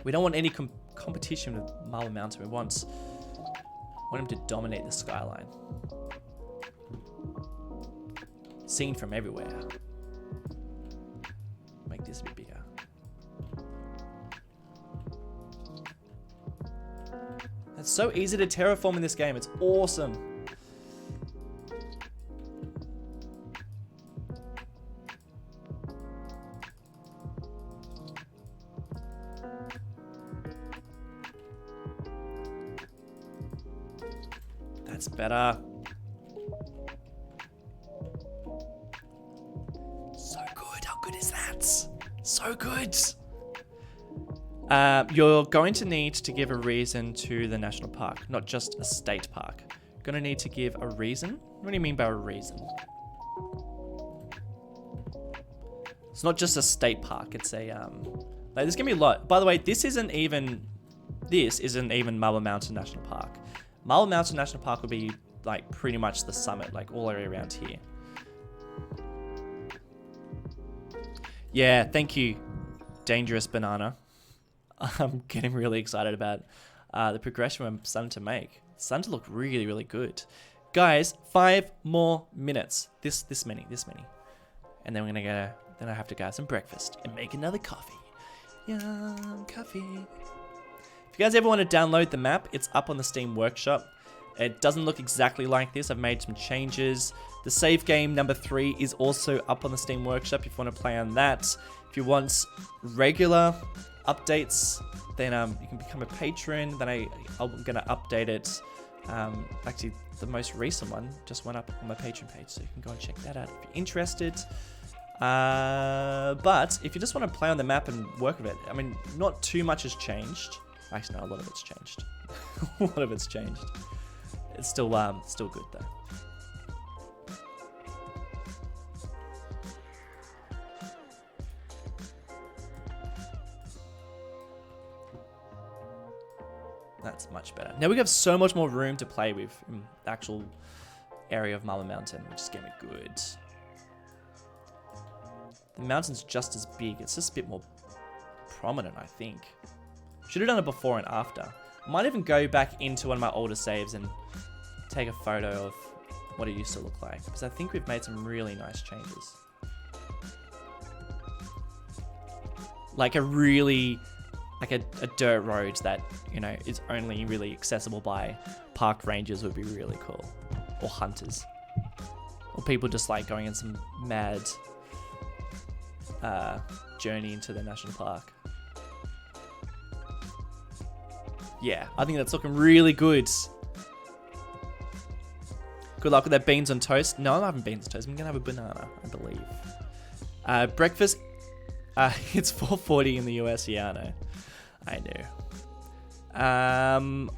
We don't want any competition with Marble Mountain. We want him to dominate the skyline. Seen from everywhere. Make this a bit bigger. It's so easy to terraform in this game. It's awesome. That's better. So good. How good is that? So good. You're going to need to give a reason to the national park, not just a state park. You're going to need to give a reason. What do you mean by a reason? It's not just a state park. It's a like there's gonna be a lot. By the way, this isn't even Marble Mountain National Park. Marble Mountain National Park will be like pretty much the summit, like all the way around here. Yeah, thank you, Dangerous Banana. I'm getting really excited about the progression I'm starting to make. It's starting to look really, really good. Guys, 5 more minutes. This many. And then we're gonna go, then I have to go have some breakfast and make another coffee. Yum, coffee. If you guys ever want to download the map, it's up on the Steam Workshop. It doesn't look exactly like this. I've made some changes. The save game number 3 is also up on the Steam Workshop if you want to play on that. If you want regular updates, then you can become a patron. Then I'm going to update it. Actually, the most recent one just went up on my Patreon page, so you can go and check that out if you're interested. But if you just want to play on the map and work with it, I mean, not too much has changed. Actually, no, a lot of it's changed. A lot of it's changed. It's still good though. much better. Now we have so much more room to play with in the actual area of Marble Mountain, which is going to be good. The mountain's just as big. It's just a bit more prominent, I think. Should have done it before and after. Might even go back into one of my older saves and take a photo of what it used to look like, because I think we've made some really nice changes. Like a dirt road that, you know, is only really accessible by park rangers would be really cool. Or hunters. Or people just like going on some mad journey into the national park. Yeah, I think that's looking really good. Good luck with that beans on toast. No, I'm not having beans on toast. I'm going to have a banana, I believe. Breakfast. It's 4:40 in the US. Yeah, I know.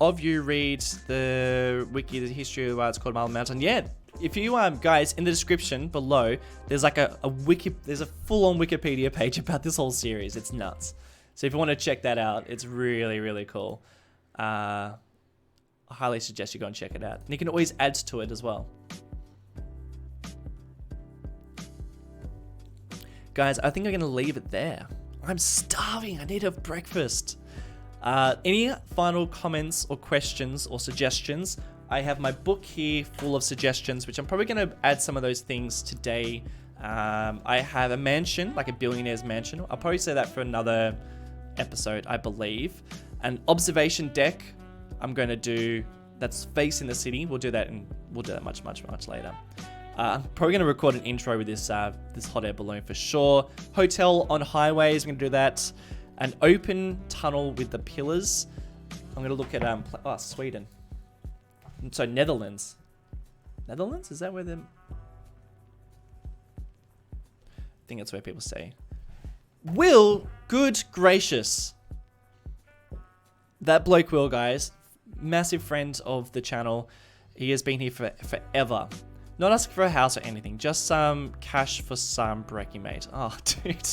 Of you read the wiki, the history of why it's called Marble Mountain. Yeah, if you guys, in the description below, there's like a wiki. There's a full-on Wikipedia page about this whole series. It's nuts. So if you want to check that out, it's really, really cool. I highly suggest you go and check it out. And you can always add to it as well. Guys, I think I'm going to leave it there. I'm starving. I need to have breakfast. Any final comments or questions or suggestions? I have my book here full of suggestions, which I'm probably going to add some of those things today. I have a mansion, like a billionaire's mansion. I'll probably say that for another episode, I believe. An observation deck I'm going to do that's facing the city. We'll do that much later. I'm probably going to record an intro with this this hot air balloon for sure. Hotel on highways, I'm going to do that. An open tunnel with the pillars. I'm going to look at Sweden. So Netherlands. Netherlands? Is that where I think that's where people say. Will, good gracious. That bloke Will, guys. Massive friend of the channel. He has been here forever. Not asking for a house or anything. Just some cash for some brekkie, mate. Oh, dude.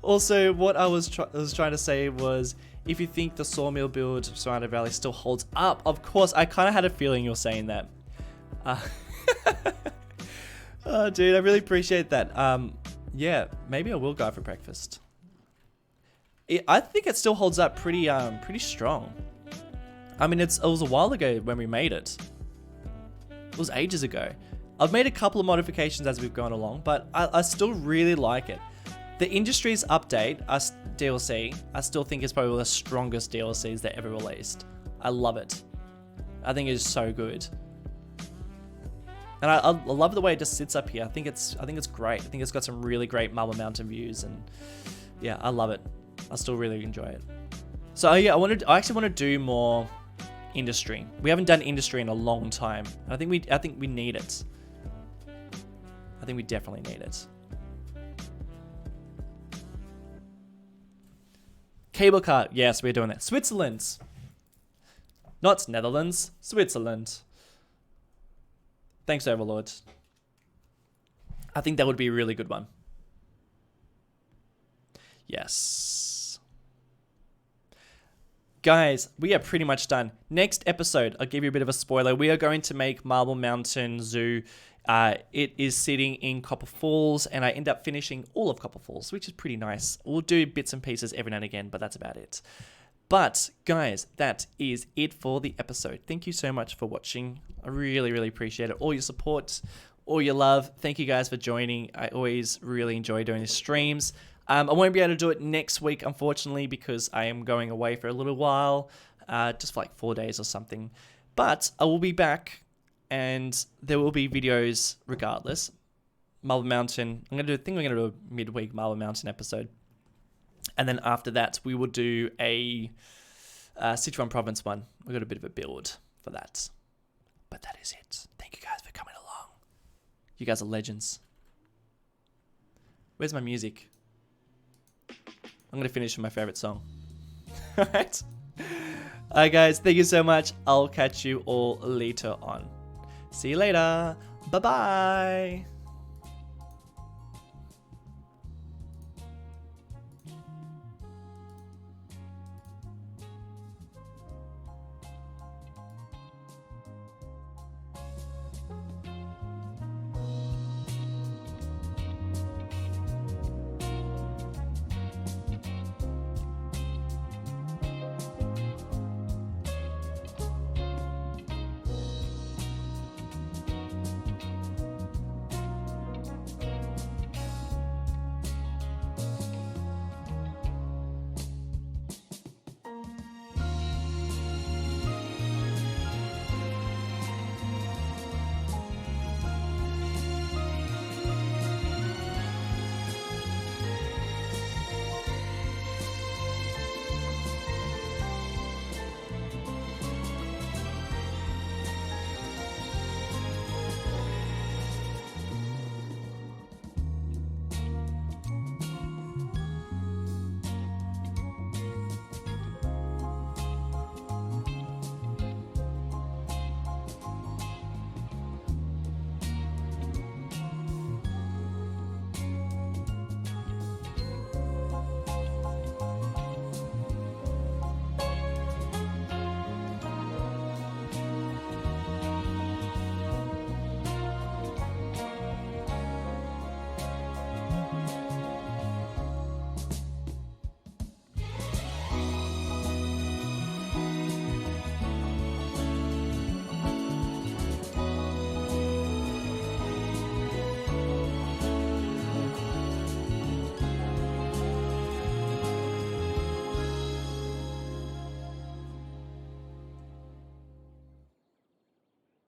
Also, what I was trying to say was, if you think the sawmill build Surrounded Valley still holds up, of course, I kind of had a feeling you were saying that. Oh, dude, I really appreciate that. Yeah, maybe I will go for breakfast. I think it still holds up pretty strong. I mean, it was a while ago when we made it. It was ages ago. I've made a couple of modifications as we've gone along, but I still really like it. The Industries update, DLC, I still think is probably the strongest DLCs they ever released. I love it. I think it is so good. And I love the way it just sits up here. I think it's great. I think it's got some really great Marble Mountain views, and yeah, I love it. I still really enjoy it. So yeah, I actually want to do more industry. We haven't done industry in a long time. I think we need it. I think we definitely need it. Cable car. Yes, we're doing that. Switzerland. Not Netherlands. Switzerland. Thanks, Overlord. I think that would be a really good one. Yes. Guys, we are pretty much done. Next episode, I'll give you a bit of a spoiler. We are going to make Marble Mountain Zoo. It is sitting in Copper Falls, and I end up finishing all of Copper Falls, which is pretty nice. We'll do bits and pieces every now and again, but that's about it. But, guys, that is it for the episode. Thank you so much for watching. I really, really appreciate it. All your support, all your love. Thank you guys for joining. I always really enjoy doing these streams. I won't be able to do it next week, unfortunately, because I am going away for a little while, just for like 4 days or something. But I will be back, and there will be videos regardless. Marble Mountain. I'm going to do a midweek Marble Mountain episode. And then after that, we will do a Sichuan Province one. We've got a bit of a build for that. But that is it. Thank you guys for coming along. You guys are legends. Where's my music? I'm going to finish with my favorite song. Alright? Alright guys, thank you so much. I'll catch you all later on. See you later. Bye-bye.